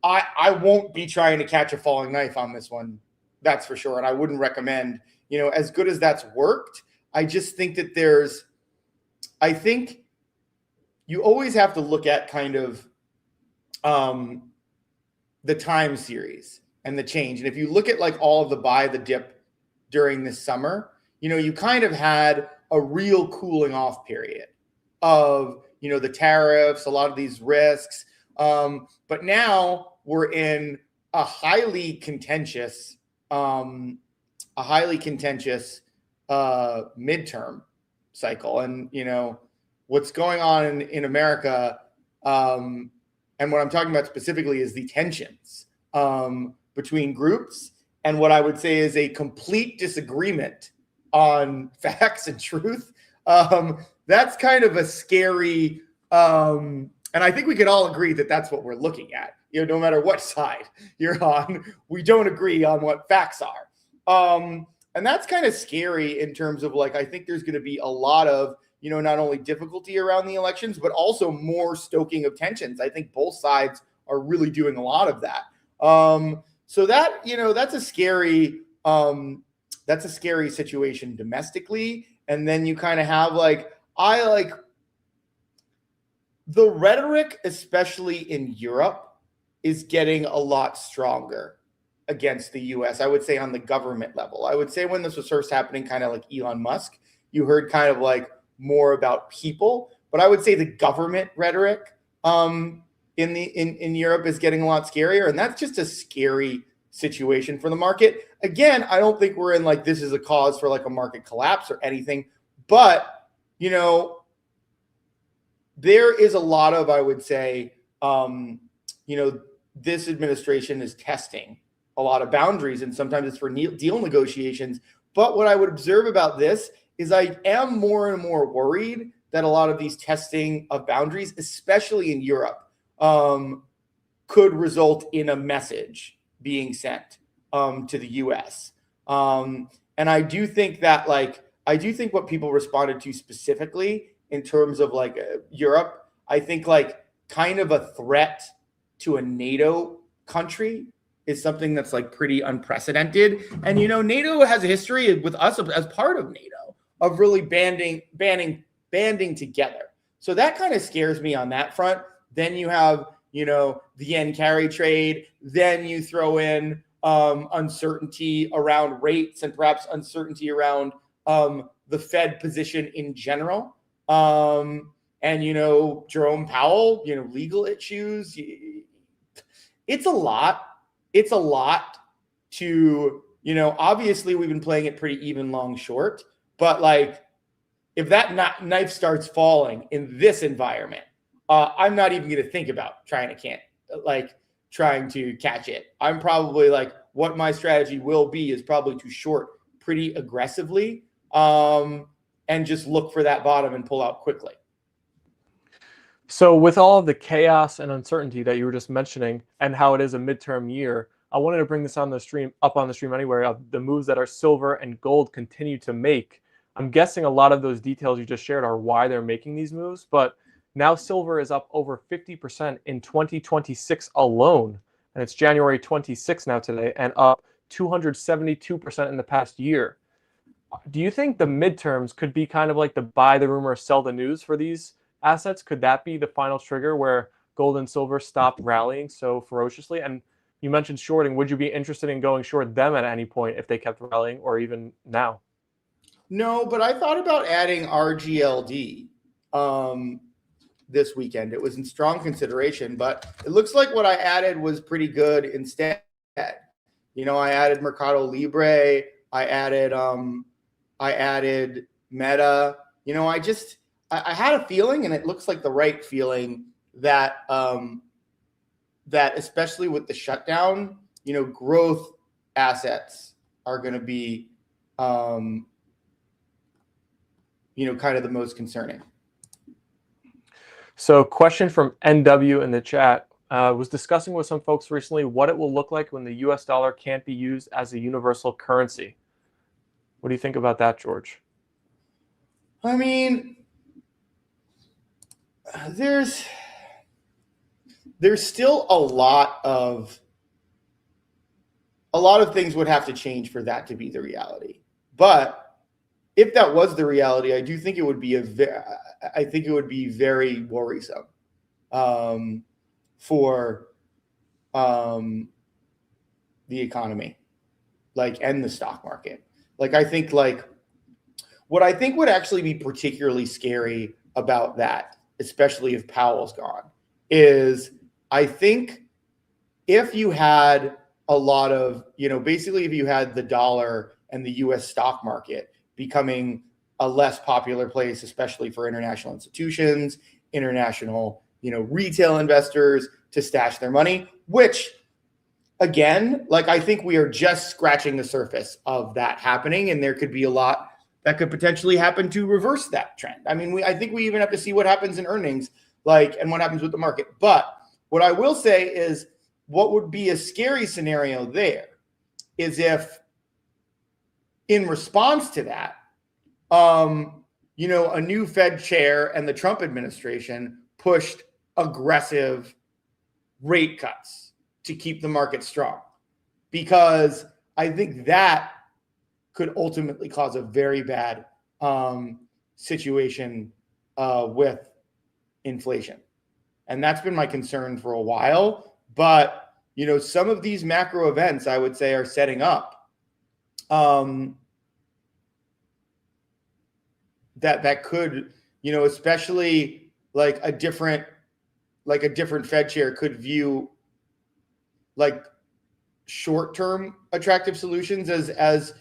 I won't be trying to catch a falling knife on this one. That's for sure. And I wouldn't recommend, as good as that's worked, I just think that I think you always have to look at kind of the time series and the change. And if you look at like all of the buy the dip during this summer, you kind of had a real cooling off period of, the tariffs, a lot of these risks. But now we're in a highly contentious midterm cycle. And, what's going on in America, and what I'm talking about specifically is the tensions between groups, and what I would say is a complete disagreement on facts and truth. That's kind of a scary, and I think we can all agree that that's what we're looking at. No matter what side you're on, we don't agree on what facts are. And that's kind of scary in terms of, like, I think there's going to be a lot of, not only difficulty around the elections, but also more stoking of tensions. I think both sides are really doing a lot of that. So that, that's a scary situation domestically. And then you kind of have the rhetoric, especially in Europe, is getting a lot stronger against the US. I would say on the government level. I would say when this was first happening, kind of like Elon Musk, you heard kind of like more about people, but I would say the government rhetoric in Europe is getting a lot scarier, and that's just a scary situation for the market. Again, I don't think we're in like this is a cause for like a market collapse or anything, but you know, there is a lot of, I would say, this administration is testing a lot of boundaries, and sometimes it's for deal negotiations. But what I would observe about this is I am more and more worried that a lot of these testing of boundaries, especially in Europe, could result in a message being sent to the US. And I do think that, I do think what people responded to specifically in terms of Europe, I think kind of a threat to a NATO country is something that's pretty unprecedented. And NATO has a history with us as part of NATO of really banding together. So that kind of scares me on that front. Then you have the yen carry trade. Then you throw in uncertainty around rates and perhaps uncertainty around the Fed position in general. And Jerome Powell, legal issues. It's a lot. It's a lot to, obviously we've been playing it pretty even, long, short, but if that knife starts falling in this environment, I'm not even going to think about trying to catch it. I'm probably what my strategy will be is probably to short pretty aggressively and just look for that bottom and pull out quickly. So with all of the chaos and uncertainty that you were just mentioning and how it is a midterm year, I wanted to bring this on the stream anyway, of the moves that our silver and gold continue to make. I'm guessing a lot of those details you just shared are why they're making these moves, but now silver is up over 50% in 2026 alone, and it's January 26th now today, and up 272% in the past year. Do you think the midterms could be kind of like the buy the rumor, sell the news for these assets? Could that be the final trigger where gold and silver stop rallying so ferociously? And you mentioned shorting. Would you be interested in going short them at any point if they kept rallying, or even now? No, but I thought about adding RGLD this weekend. It was in strong consideration, but it looks like what I added was pretty good instead. I added Mercado Libre. I added Meta. I had a feeling, and it looks like the right feeling, that that especially with the shutdown, growth assets are going to be, kind of the most concerning. So, question from NW in the chat. Was discussing with some folks recently what it will look like when the US dollar can't be used as a universal currency. What do you think about that, George? I mean, there's still a lot of things would have to change for that to be the reality. But if that was the reality, I do think it would be very worrisome for the economy, and the stock market. I think what I think would actually be particularly scary about that, especially if Powell's gone, is I think if you had a lot of, basically if you had the dollar and the US stock market becoming a less popular place, especially for international institutions, international, retail investors to stash their money, which again, I think we are just scratching the surface of that happening, and there could be a lot that could potentially happen to reverse that trend. I mean, I think we even have to see what happens in earnings, and what happens with the market. But what I will say is what would be a scary scenario there is if, in response to that, a new Fed chair and the Trump administration pushed aggressive rate cuts to keep the market strong, because I think that could ultimately cause a very bad situation with inflation. And that's been my concern for a while. But, some of these macro events, I would say, are setting up that could, especially like a different Fed chair could view like short-term attractive solutions as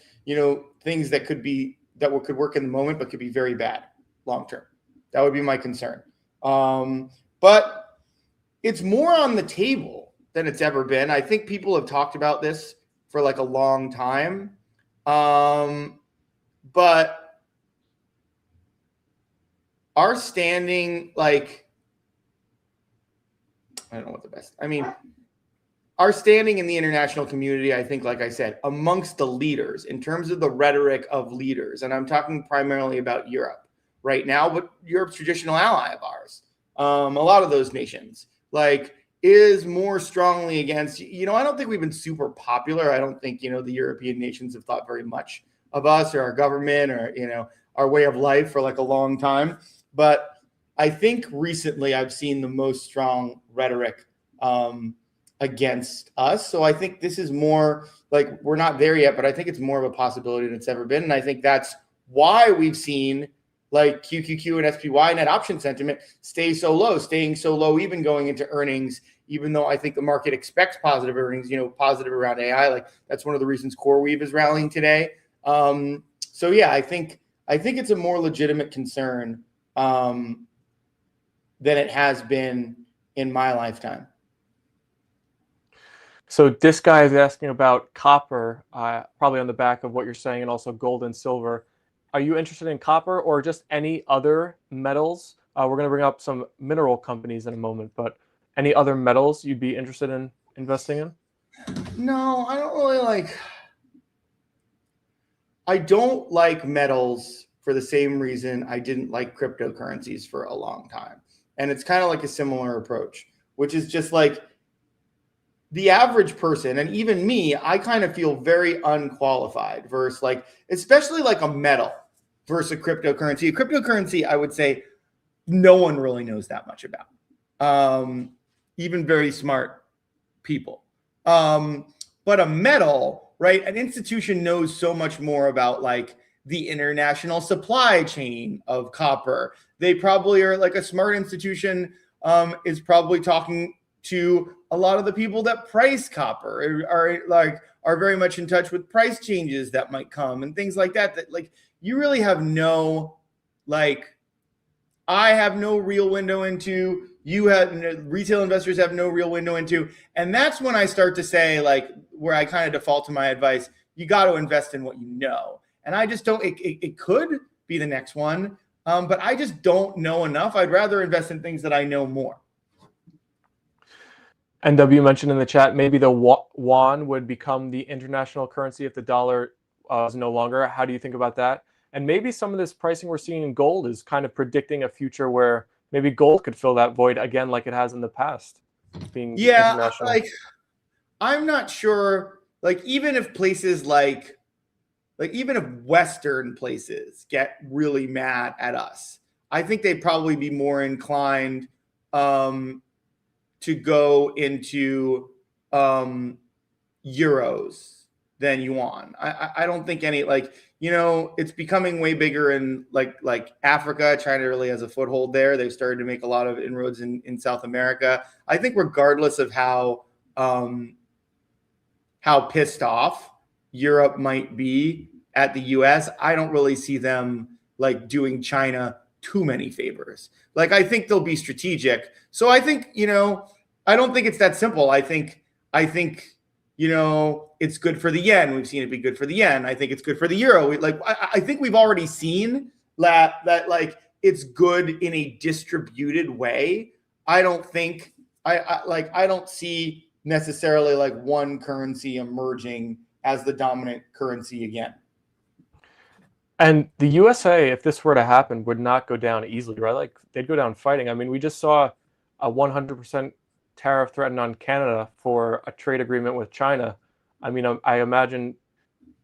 things that could work in the moment but could be very bad long term. That would be my concern. But it's more on the table than it's ever been. I think people have talked about this for like a long time. But our standing, like, I don't know what the best, our standing in the international community, I think, like I said, amongst the leaders in terms of the rhetoric of leaders, and I'm talking primarily about Europe right now, but Europe's traditional ally of ours, a lot of those nations, like, is more strongly against, I don't think we've been super popular. I don't think, the European nations have thought very much of us or our government or, our way of life for like a long time. But I think recently I've seen the most strong rhetoric against us. So I think this is more like, we're not there yet, but I think it's more of a possibility than it's ever been. And I think that's why we've seen like QQQ and SPY net option sentiment staying so low, even going into earnings, even though I think the market expects positive earnings, positive around AI. Like that's one of the reasons CoreWeave is rallying today. So yeah, I think it's a more legitimate concern than it has been in my lifetime. So this guy is asking about copper, probably on the back of what you're saying, and also gold and silver. Are you interested in copper or just any other metals? We're going to bring up some mineral companies in a moment, but any other metals you'd be interested in investing in? No, I don't really I don't like metals for the same reason I didn't like cryptocurrencies for a long time. And it's kind of like a similar approach, which is just like the average person, and even me, I kind of feel very unqualified versus like, especially like a metal versus a cryptocurrency. A cryptocurrency, I would say no one really knows that much about, even very smart people. But a metal, right? An institution knows so much more about like the international supply chain of copper. They probably are like a smart institution is probably talking to a lot of the people that price copper, are very much in touch with price changes that might come and things like that. That like you really have no, like, I have no real window into. You have, retail investors have no real window into, and that's when I start to say, like, where I kind of default to my advice. You got to invest in what you know, and I just don't. It could be the next one, but I just don't know enough. I'd rather invest in things that I know more. NW mentioned in the chat maybe the yuan would become the international currency if the dollar is no longer. How do you think about that? And maybe some of this pricing we're seeing in gold is kind of predicting a future where maybe gold could fill that void again, like it has in the past. Being international. Like I'm not sure. Like even if places like even if Western places get really mad at us, I think they'd probably be more inclined to go into euros than yuan. I don't think any, like, it's becoming way bigger in like Africa. China really has a foothold there. They've started to make a lot of inroads in South America. I think regardless of how pissed off Europe might be at the US, I don't really see them like doing China too many favors. Like I think they'll be strategic. So I think, I don't think it's that simple. I think it's good for the yen. We've seen it be good for the yen. I think it's good for the euro. I think we've already seen that like it's good in a distributed way. I don't think I don't see necessarily like one currency emerging as the dominant currency again. And the USA, if this were to happen, would not go down easily, right? Like they'd go down fighting. I mean, we just saw a 100% tariff threatened on Canada for a trade agreement with China. I mean, I imagine,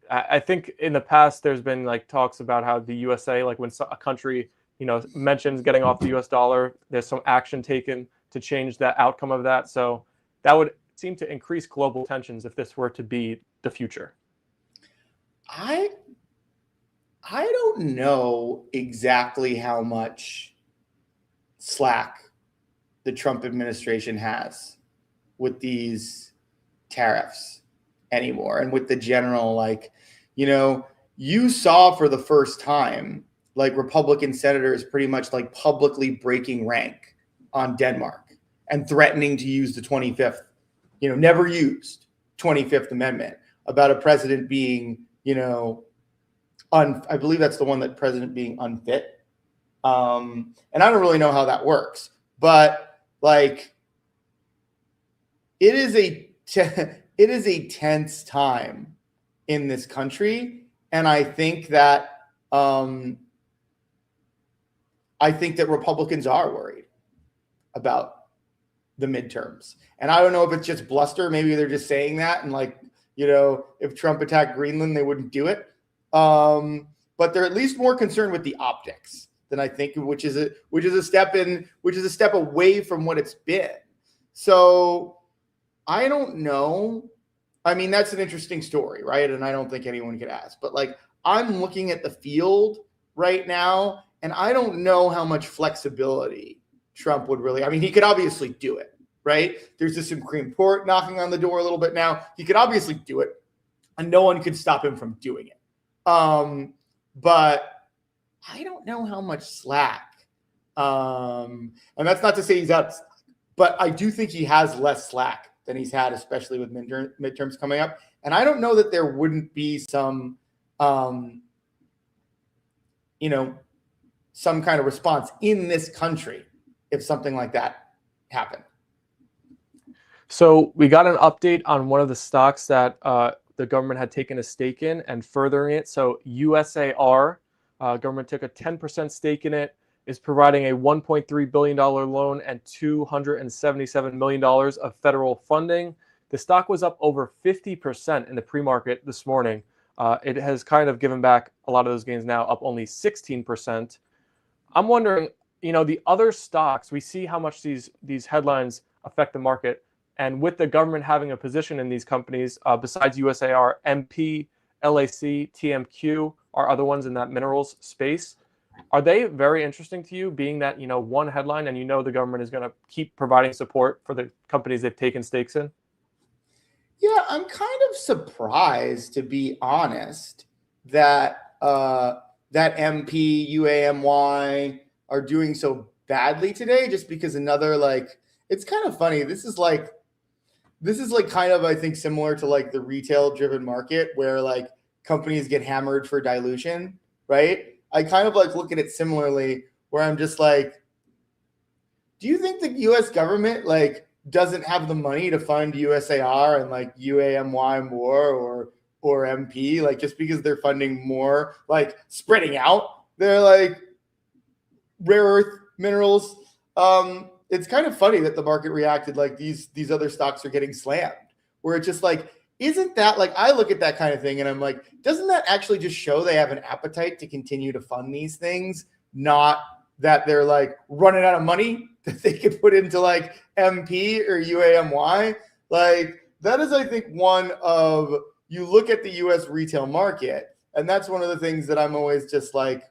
I think in the past there's been like talks about how the USA, like when a country, mentions getting off the US dollar, there's some action taken. to change the outcome of that. So that would seem to increase global tensions if this were to be the future. I don't know exactly how much slack the Trump administration has with these tariffs anymore, and with the general, like, you saw for the first time, like, Republican senators pretty much like publicly breaking rank on Denmark and threatening to use the 25th, never used 25th Amendment, about a president being, I believe that's the one, that president being unfit. And I don't really know how that works, but like, it is a tense time in this country, and I think that Republicans are worried about the midterms. And I don't know if it's just bluster. Maybe they're just saying that, and like, if Trump attacked Greenland, they wouldn't do it. But they're at least more concerned with the optics than I think, which is a step away from what it's been. So I don't know. I mean, that's an interesting story, right? And I don't think anyone could ask. But like, I'm looking at the field right now, and I don't know how much flexibility Trump would really. I mean, he could obviously do it, right? There's the Supreme Court knocking on the door a little bit now. He could obviously do it, and no one could stop him from doing it. But I don't know how much slack. And that's not to say he's out, but I do think he has less slack than he's had, especially with midterms coming up. And I don't know that there wouldn't be some, some kind of response in this country if something like that happened. So we got an update on one of the stocks that the government had taken a stake in and furthering it. So USAR, government took a 10% stake in it, is providing a $1.3 billion loan and $277 million of federal funding. The stock was up over 50% in the pre-market this morning. It has kind of given back a lot of those gains now, up only 16%. I'm wondering, the other stocks, we see how much these headlines affect the market. And with the government having a position in these companies, besides USAR, MP, LAC, TMQ are other ones in that minerals space. Are they very interesting to you, being that, one headline and the government is going to keep providing support for the companies they've taken stakes in? Yeah, I'm kind of surprised, to be honest, that that MP, UAMY are doing so badly today, just because it's kind of funny. This is kind of, I think, similar to like the retail driven market where like companies get hammered for dilution, right? I kind of like look at it similarly, where I'm just like, do you think the US government like doesn't have the money to fund USAR and like UAMY more or MP, like just because they're funding more, like spreading out their like rare earth minerals? It's kind of funny that the market reacted like these other stocks are getting slammed, where it's just like, isn't that like, I look at that kind of thing and I'm like, doesn't that actually just show they have an appetite to continue to fund these things, not that they're like running out of money that they could put into like MP or UAMY? Like, that is, I think, one of, you look at the US retail market, and that's one of the things that I'm always just like,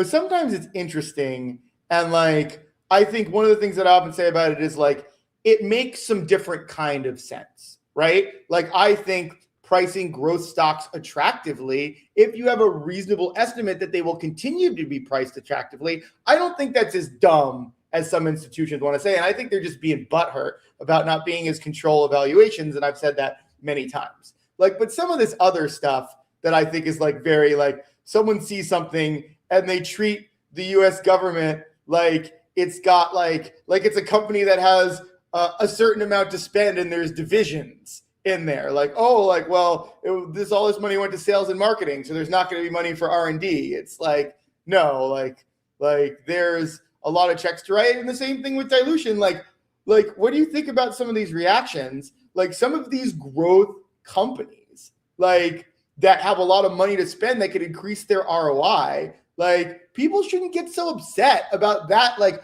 sometimes it's interesting. And like, I think one of the things that I often say about it is like, it makes some different kind of sense, right? Like, I think pricing growth stocks attractively, if you have a reasonable estimate that they will continue to be priced attractively, I don't think that's as dumb as some institutions want to say. And I think they're just being butthurt about not being as control evaluations. And I've said that many times. Like, but some of this other stuff that I think is like very like, someone sees something and they treat the US government like it's got like it's a company that has a certain amount to spend and there's divisions in there. Like, oh, like, well, all this money went to sales and marketing, so there's not going to be money for R&D. It's like, no, like there's a lot of checks to write. And the same thing with dilution. Like, what do you think about some of these reactions? Like, some of these growth companies, like, that have a lot of money to spend that could increase their ROI. Like, people shouldn't get so upset about that. Like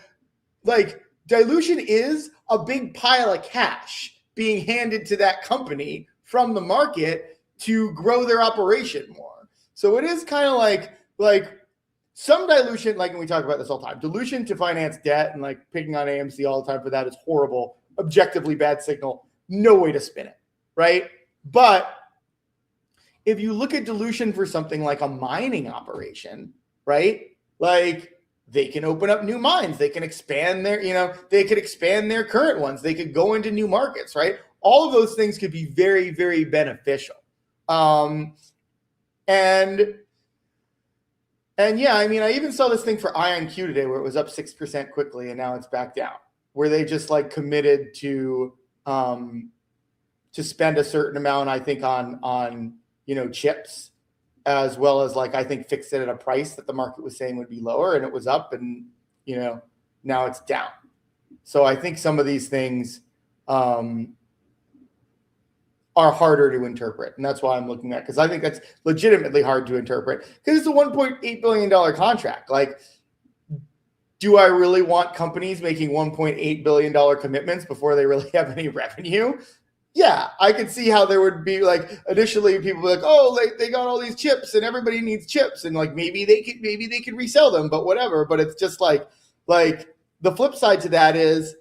dilution is a big pile of cash being handed to that company from the market to grow their operation more. So it is kind of like some dilution, like, and we talk about this all the time, dilution to finance debt, and like picking on AMC all the time for that is horrible, objectively bad signal, no way to spin it, right? But if you look at dilution for something like a mining operation, right? Like, they can open up new mines, they can expand their, they could expand their current ones, they could go into new markets, right? All of those things could be very, very beneficial. And yeah, I mean, I even saw this thing for IonQ today where it was up 6% quickly and now it's back down, where they just like committed to spend a certain amount, I think, on chips, as well as like, I think, fixed it at a price that the market was saying would be lower, and it was up, and now it's down. So I think some of these things are harder to interpret, and that's why I'm looking at, because I think that's legitimately hard to interpret, because it's a $1.8 billion contract. Like, do I really want companies making $1.8 billion commitments before they really have any revenue? Yeah, I could see how there would be, like, initially people be like, oh, they got all these chips and everybody needs chips, and like maybe they could resell them, but whatever. But it's just like the flip side to that is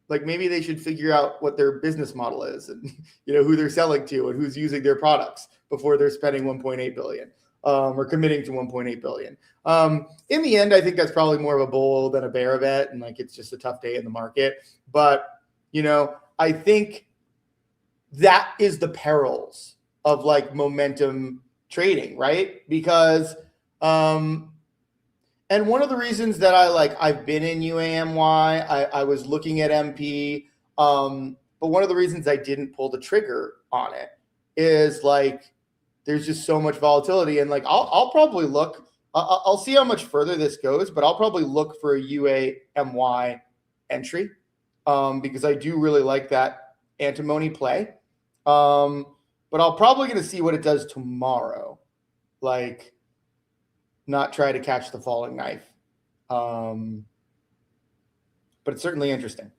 like, maybe they should figure out what their business model is, and who they're selling to and who's using their products before they're spending 1.8 billion or committing to 1.8 billion. In the end, I think that's probably more of a bull than a bear bet, and like, it's just a tough day in the market. But I think that is the perils of like momentum trading, right? Because and one of the reasons that I've been in UAMY, I was looking at MP, but one of the reasons I didn't pull the trigger on it is like, there's just so much volatility, and like, I'll probably look, I'll see how much further this goes, but I'll probably look for a UAMY entry, because I do really like that antimony play. But I'll probably going to see what it does tomorrow. Like, not try to catch the falling knife. But it's certainly interesting.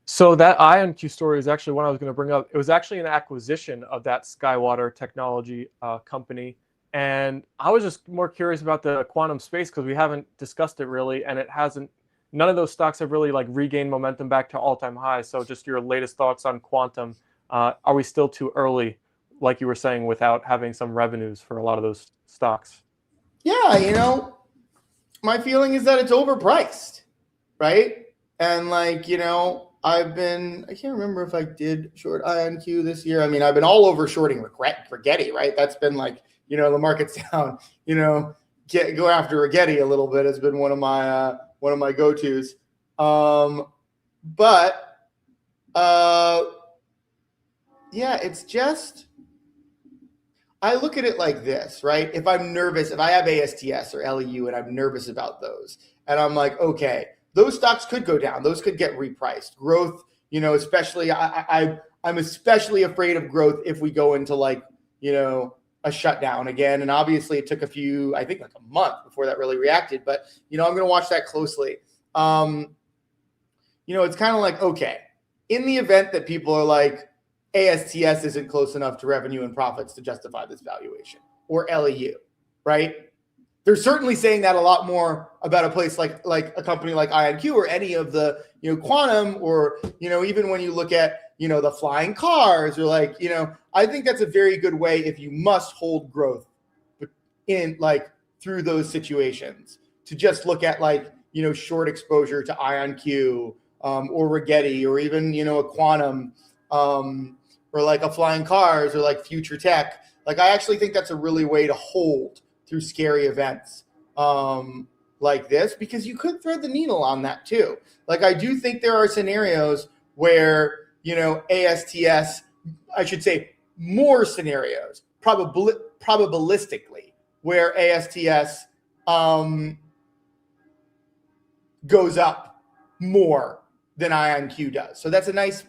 So that IonQ story is actually one I was going to bring up. It was actually an acquisition of that Skywater technology company. And I was just more curious about the quantum space, because we haven't discussed it really, and none of those stocks have really like regained momentum back to all-time highs. So just your latest thoughts on quantum. Are we still too early, like you were saying, without having some revenues for a lot of those stocks? Yeah, my feeling is that it's overpriced, right? And like, I can't remember if I did short IonQ this year. I mean, I've been all over shorting Rigetti, right? That's been like, the market's down, go after Rigetti a little bit has been one of my go-tos. But yeah, it's just, I look at it like this, right? If I'm nervous, if I have ASTS or LEU and I'm nervous about those, and I'm like, okay, those stocks could go down, those could get repriced. Growth, especially, I'm especially afraid of growth if we go into like, a shutdown again. And obviously it took I think like a month before that really reacted, but I'm going to watch that closely. It's kind of like, okay, in the event that people are like, ASTS isn't close enough to revenue and profits to justify this valuation, or LEU, right? They're certainly saying that a lot more about a place like a company like IonQ, or any of the, quantum, or, even when you look at, the flying cars, or like, I think that's a very good way, if you must hold growth in like through those situations, to just look at like, short exposure to IonQ, or Rigetti, or even, a quantum, or like a flying cars, or like future tech. Like, I actually think that's a really way to hold through scary events like this, because you could thread the needle on that too. Like, I do think there are scenarios where, ASTS, I should say more scenarios, probabilistically, where ASTS goes up more than IonQ does. So that's a nice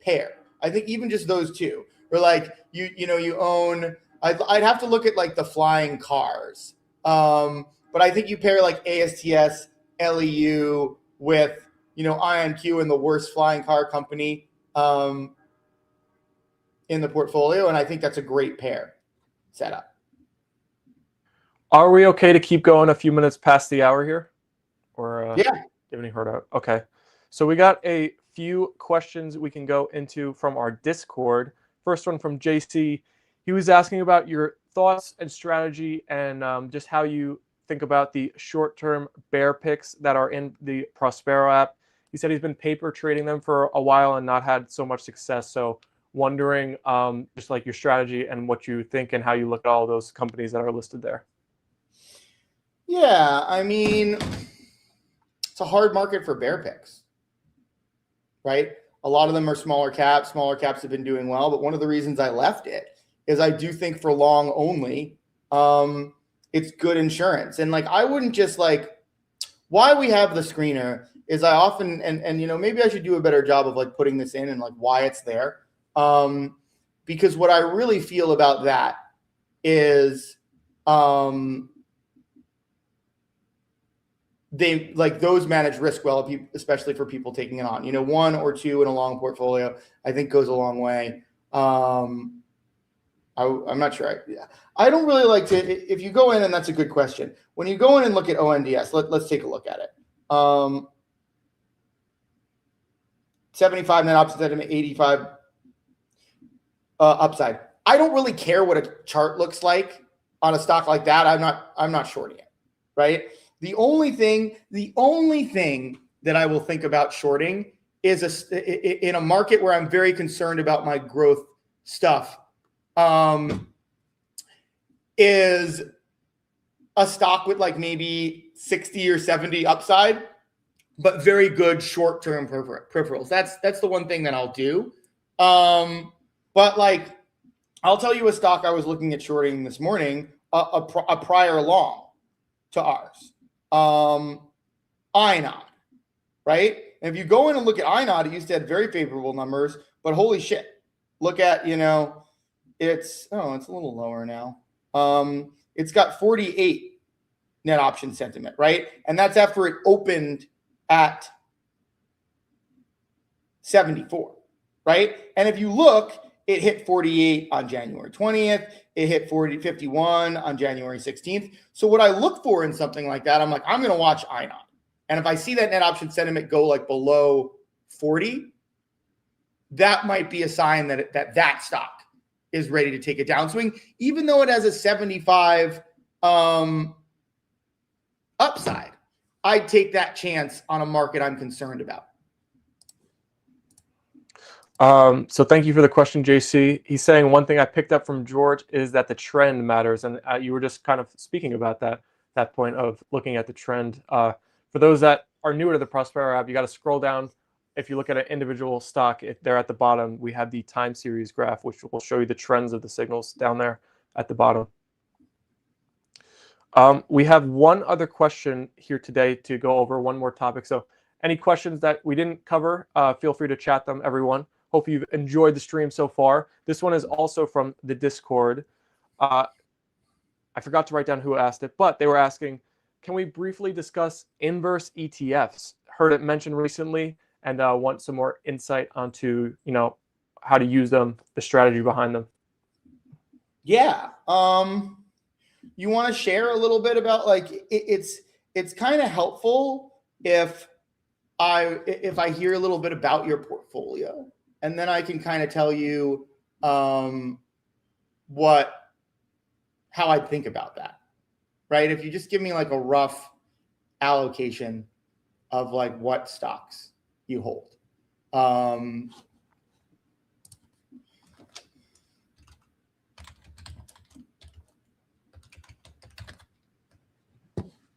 pair. I think even just those two, or like you own, I'd have to look at like the flying cars. But I think you pair like ASTS LEU with, IonQ and the worst flying car company in the portfolio. And I think that's a great pair setup. Are we okay to keep going a few minutes past the hour here? Or yeah. Do you have any heard out? Okay. So we got a few questions we can go into from our Discord. First one from JC. He was asking about your thoughts and strategy and just how you think about the short-term bear picks that are in the Prospero app. He said he's been paper trading them for a while and not had so much success. So wondering just like your strategy and what you think and how you look at all those companies that are listed there. Yeah, I mean, it's a hard market for bear picks, right? A lot of them are smaller caps. Smaller caps have been doing well, but one of the reasons I left it is I do think for long only, it's good insurance. And like, I wouldn't just like, why we have the screener is I often, and maybe I should do a better job of like putting this in and like why it's there. Because what I really feel about that is, they like those manage risk well, especially for people taking it on. 1 or 2 in a long portfolio, I think goes a long way. I'm not sure. I don't really like to. If you go in, and that's a good question. When you go in and look at ONDS, let's take a look at it. 75 net option, 85 upside. I don't really care what a chart looks like on a stock like that. I'm not shorting it, right? The only thing that I will think about shorting is in a market where I'm very concerned about my growth stuff, is a stock with like maybe 60 or 70 upside, but very good short-term peripherals. That's the one thing that I'll do. But like, I'll tell you a stock I was looking at shorting this morning, a prior long to ours. INOD, right? And if you go in and look at INOD, it used to have very favorable numbers, but holy shit, look at, it's a little lower now. It's got 48 net option sentiment, right? And that's after it opened at 74, right? And if you look, it hit 48 on January 20th. It hit 51 on January 16th. So what I look for in something like that, I'm like, I'm going to watch INOD. And if I see that net option sentiment go like below 40, that might be a sign that stock is ready to take a downswing, even though it has a 75 upside. I'd take that chance on a market I'm concerned about. So thank you for the question, JC. He's saying one thing I picked up from George is that the trend matters, and you were just kind of speaking about that point of looking at the trend. For those that are newer to the Prospero app, you got to scroll down. If you look at an individual stock, if they're at the bottom, we have the time series graph, which will show you the trends of the signals down there at the bottom. We have one other question here today to go over one more topic. So any questions that we didn't cover, feel free to chat them, everyone. Hope you've enjoyed the stream so far. This one is also from the Discord. I forgot to write down who asked it, but they were asking, can we briefly discuss inverse ETFs? Heard it mentioned recently and want some more insight onto, how to use them, the strategy behind them. Yeah. You want to share a little bit about like it's kind of helpful if I hear a little bit about your portfolio, and then I can kind of tell you how I think about that, right? If you just give me like a rough allocation of like what stocks you hold.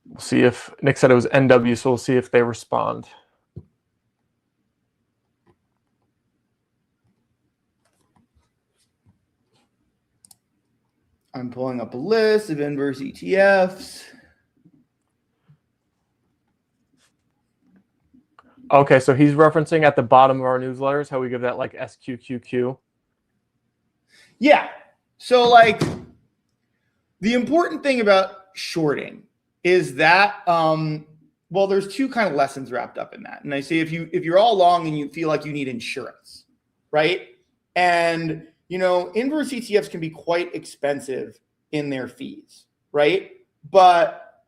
We'll see if Nick said it was NW, so we'll see if they respond. I'm pulling up a list of inverse ETFs. Okay, so he's referencing at the bottom of our newsletters how we give that like SQQQ. Yeah. So like the important thing about shorting is that Well, there's two kind of lessons wrapped up in that. And I say if you're all long and you feel like you need insurance, right? And inverse ETFs can be quite expensive in their fees, right? But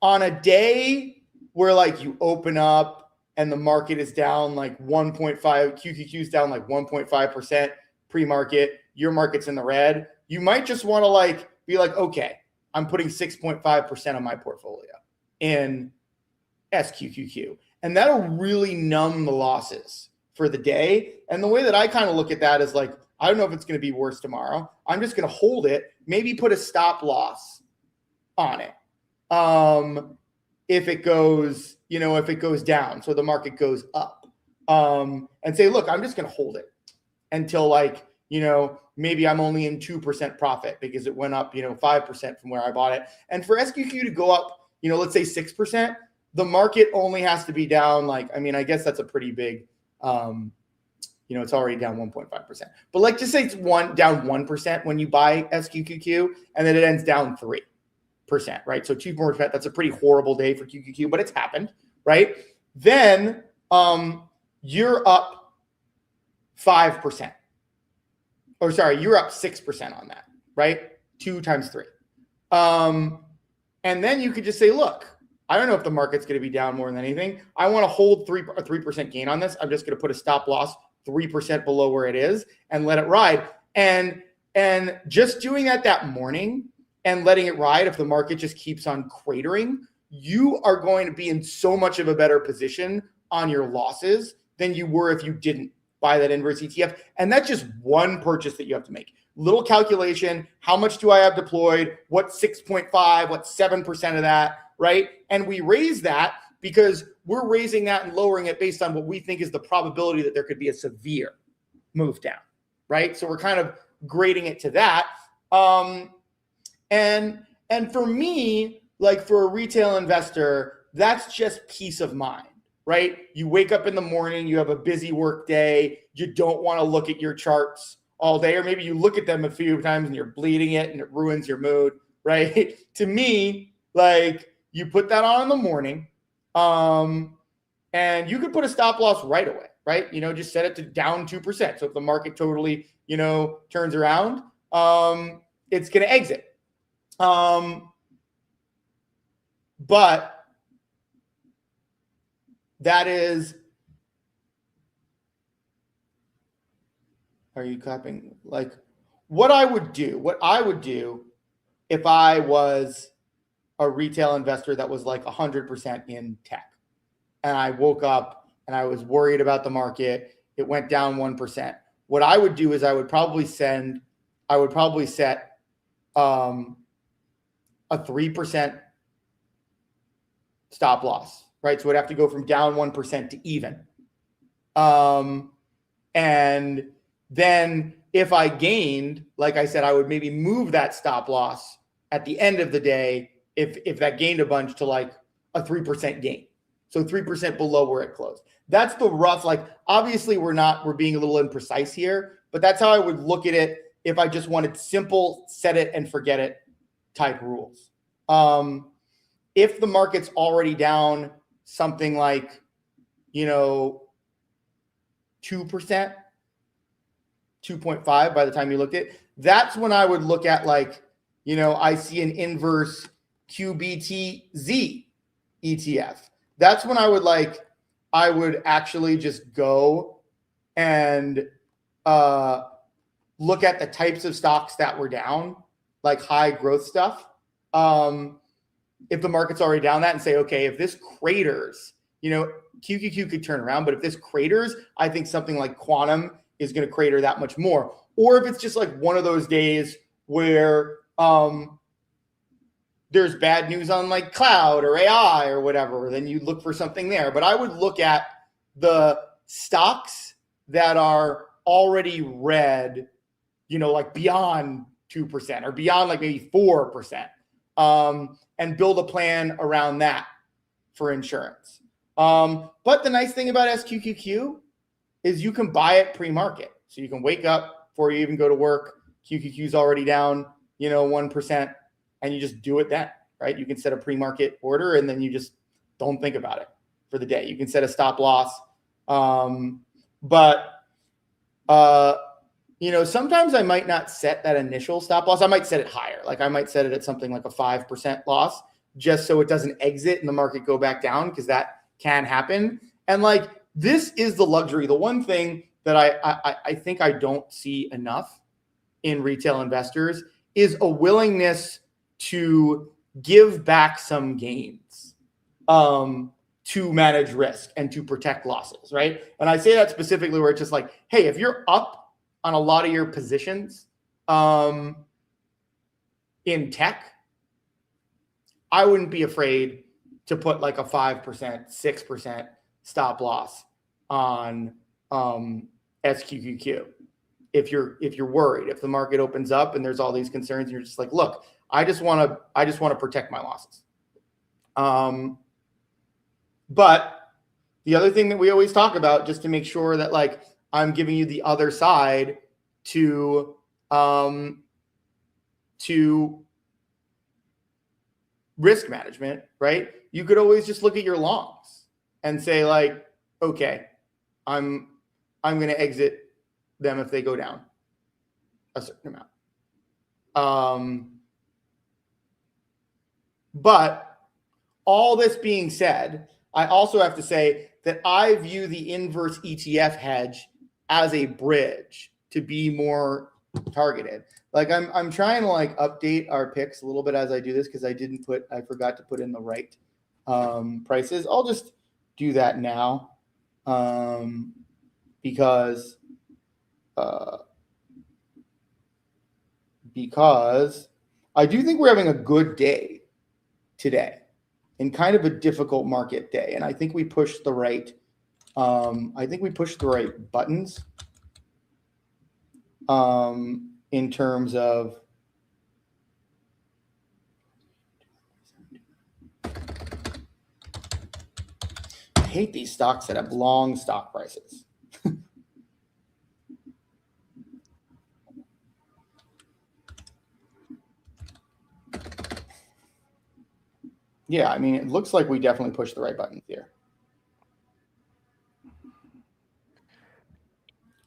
on a day where like you open up and the market is down like 1.5, QQQ is down like 1.5% pre-market, your market's in the red, you might just want to like be like, okay, I'm putting 6.5% of my portfolio in SQQQ. And that'll really numb the losses for the day. And the way that I kind of look at that is like, I don't know if it's going to be worse tomorrow. I'm just going to hold it, maybe put a stop loss on it. If it goes, if it goes down, so the market goes up, and say, look, I'm just going to hold it until like, maybe I'm only in 2% profit because it went up, 5% from where I bought it. And for SQQ to go up, let's say 6%, the market only has to be down like, I guess that's a pretty big, it's already down 1.5%. But like just say it's down 1% when you buy SQQQ, and then it ends down 3%, right? So 2%, that's a pretty horrible day for QQQ, but it's happened, right? Then you're up 5%. Or sorry, you're up 6% on that, right? 2 times 3. And then you could just say, look, I don't know if the market's going to be down more than anything. I want to hold a 3% gain on this. I'm just going to put a stop loss 3% below where it is and let it ride. And just doing that morning and letting it ride, if the market just keeps on cratering, you are going to be in so much of a better position on your losses than you were if you didn't buy that inverse ETF. And that's just one purchase that you have to make. Little calculation. How much do I have deployed? What 6.5? What 7% of that? Right? And we raise that because we're raising that and lowering it based on what we think is the probability that there could be a severe move down. Right? So we're kind of grading it to that. And for me, like for a retail investor, that's just peace of mind. Right? You wake up in the morning, you have a busy work day, you don't want to look at your charts all day, or maybe you look at them a few times and you're bleeding it and it ruins your mood, right? To me, like you put that on in the morning, and you could put a stop loss right away, right? Just set it to down 2%. So if the market totally, turns around, it's going to exit. But that is, are you clapping? Like what I would do if I was a retail investor that was like 100% in tech, and I woke up and I was worried about the market, it went down 1%. What I would do is I would probably set a 3% stop loss, right? So it'd have to go from down 1% to even. And then if I gained, like I said, I would maybe move that stop loss at the end of the day if that gained a bunch to like a 3% gain. So 3% below where it closed. That's the rough, like obviously we're being a little imprecise here, but that's how I would look at it if I just wanted simple set it and forget it type rules. If the market's already down something like, 2%, 2.5 by the time you looked at it, that's when I would look at like, I see an inverse QBTZ ETF. That's when I would actually just go and look at the types of stocks that were down, like high growth stuff. If the market's already down that and say, okay, if this craters, QQQ could turn around, but if this craters, I think something like quantum is going to crater that much more. Or if it's just like one of those days where there's bad news on like cloud or AI or whatever, then you look for something there. But I would look at the stocks that are already red, like beyond 2% or beyond like maybe 4%, and build a plan around that for insurance. But the nice thing about SQQQ is you can buy it pre-market. So you can wake up before you even go to work. QQQ is already down, 1%, and you just do it then, right? You can set a pre-market order and then you just don't think about it for the day. You can set a stop loss. But sometimes I might not set that initial stop loss. I might set it higher. Like I might set it at something like a 5% loss just so it doesn't exit and the market go back down, because that can happen. And like, this is the luxury. The one thing that I think I don't see enough in retail investors is a willingness to give back some gains to manage risk and to protect losses, right? And I say that specifically where it's just like, hey, if you're up on a lot of your positions in tech, I wouldn't be afraid to put like a 5%, 6% stop loss on SQQQ. If you're worried, if the market opens up and there's all these concerns, and you're just like, look, I just want to protect my losses. But the other thing that we always talk about, just to make sure that like I'm giving you the other side to risk management, right? You could always just look at your longs and say like, okay, I'm going to exit them if they go down a certain amount. But all this being said, I also have to say that I view the inverse ETF hedge as a bridge to be more targeted. Like I'm trying to like update our picks a little bit as I do this, because I forgot to put in the right prices. I'll just do that now because I do think we're having a good day today in kind of a difficult market day. And I think we pushed the right, buttons in terms of I hate these stocks that have long stock prices. Yeah, I mean, it looks like we definitely pushed the right buttons here.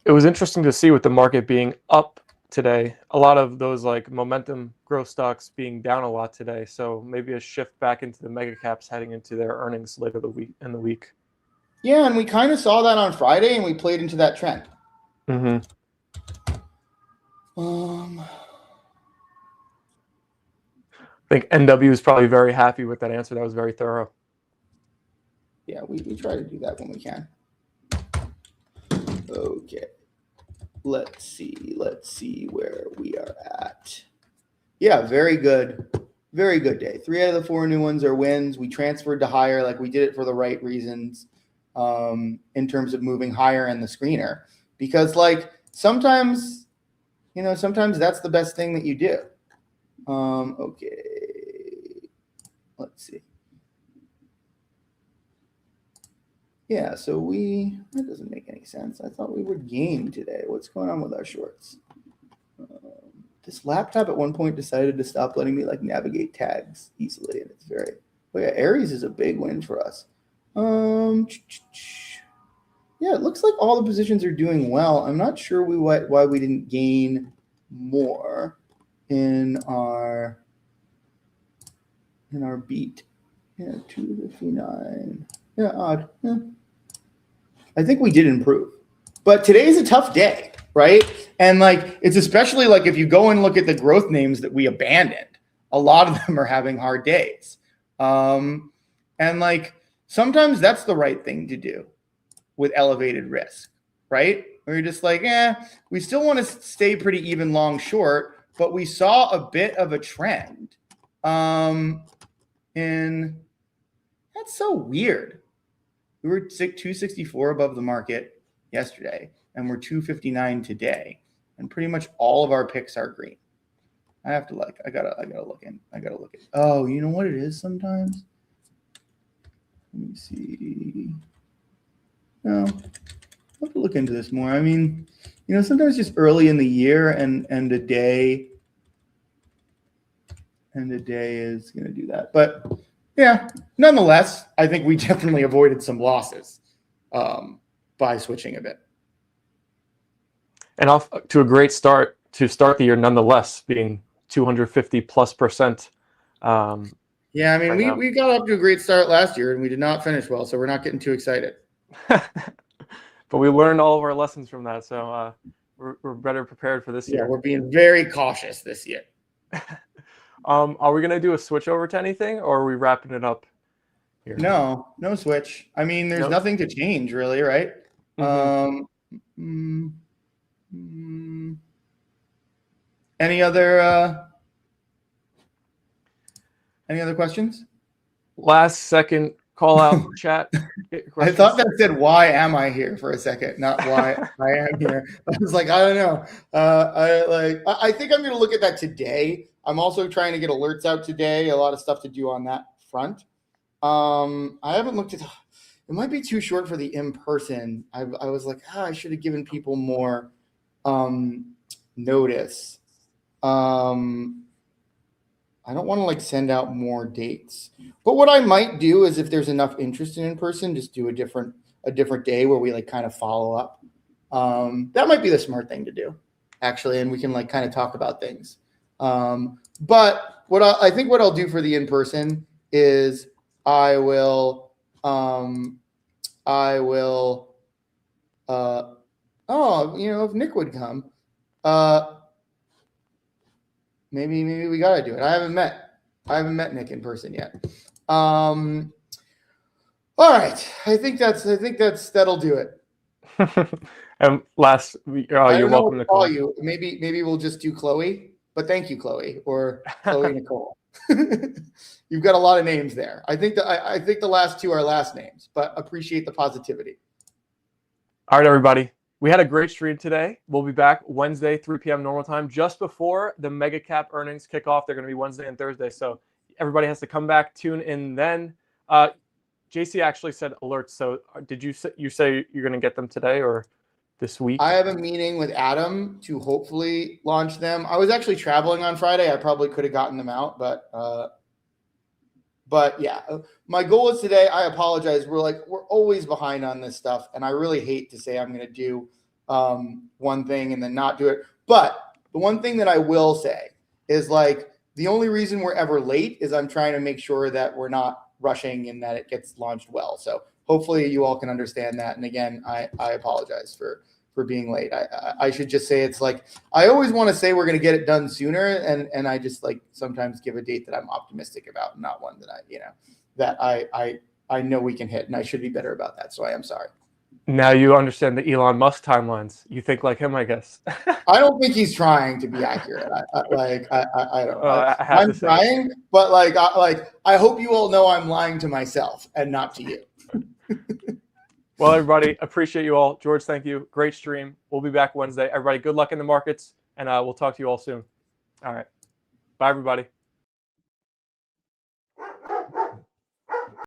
It was interesting to see with the market being up today, a lot of those like momentum growth stocks being down a lot today. So maybe a shift back into the mega caps heading into their earnings later in the week. Yeah, and we kind of saw that on Friday, and we played into that trend. Mm-hmm. I think NW is probably very happy with that answer. That was very thorough. Yeah, we try to do that when we can. Okay. Let's see where we are at. Yeah, very good. Very good day. 3 out of the 4 new ones are wins. We transferred to higher, like we did it for the right reasons in terms of moving higher in the screener. Because like sometimes that's the best thing that you do. Okay. Let's see. Yeah, so that doesn't make any sense. I thought we would gain today. What's going on with our shorts? This laptop at one point decided to stop letting me like navigate tags easily, and it's very, yeah, Aries is a big win for us. Yeah, it looks like all the positions are doing well. I'm not sure why we didn't gain more in our beat. Yeah, 259. Yeah, odd. Yeah. I think we did improve. But today's a tough day, right? And like it's especially like if you go and look at the growth names that we abandoned, a lot of them are having hard days. And like sometimes that's the right thing to do with elevated risk, right? Where you're just like, we still want to stay pretty even long short, but we saw a bit of a trend. And that's so weird. We were 264 above the market yesterday, and we're 259 today, and pretty much all of our picks are green. I have to I gotta look in. Oh, you know what it is sometimes? Let me see. No, I'll have to look into this more. I mean, sometimes just early in the year and a day is gonna do that. But Yeah. Nonetheless, I think we definitely avoided some losses by switching a bit. And off to a great start to start the year, nonetheless, being 250+%. Yeah, I mean, right we got off to a great start last year, and we did not finish well, so we're not getting too excited. But we learned all of our lessons from that, so we're better prepared for this year. Yeah, we're being very cautious this year. Are we gonna do a switch over to anything, or are we wrapping it up here? No switch. I mean, there's nothing to change, really, right? Mm-hmm. Any other questions? Last second call out chat. I thought that said, "Why am I here?" for a second, not why I am here. I was like, I don't know. I think I'm going to look at that today. I'm also trying to get alerts out today. A lot of stuff to do on that front. I haven't looked at. It might be too short for the in-person. I was like, I should have given people more notice. I don't want to like send out more dates, but what I might do is if there's enough interest in person, just do a different day where we like kind of follow up. That might be the smart thing to do, actually, and we can like kind of talk about things. But what I think what I'll do for the in person is I will if Nick would come, maybe we gotta do it. I haven't met Nick in person yet. All right, I think that'll do it. And last, you're welcome to call you. Maybe we'll just do Chloe. But thank you, Chloe, or Chloe Nicole. You've got a lot of names there. I think the last two are last names, but appreciate the positivity. All right, everybody. We had a great stream today. We'll be back Wednesday, 3 p.m. normal time, just before the mega cap earnings kick off. They're going to be Wednesday and Thursday, so everybody has to come back, tune in then. JC actually said alerts. So did you say you're going to get them today or this week? I have a meeting with Adam to hopefully launch them. I was actually traveling on Friday. I probably could have gotten them out, but yeah, my goal is today. I apologize. We're always behind on this stuff, and I really hate to say I'm going to do one thing and then not do it. But the one thing that I will say is like the only reason we're ever late is I'm trying to make sure that we're not rushing and that it gets launched well. So hopefully you all can understand that. And again, I apologize for being late. I should just say it's like I always want to say we're going to get it done sooner, and I just like sometimes give a date that I'm optimistic about, not one that I know we can hit, and I should be better about that. So I am sorry. Now you understand the Elon Musk timelines. You think like him, I guess. I don't think he's trying to be accurate. I don't know. I'm trying, but I hope you all know I'm lying to myself and not to you. Well, everybody, appreciate you all. George, thank you. Great stream. We'll be back Wednesday. Everybody, good luck in the markets, and we'll talk to you all soon. All right. Bye, everybody.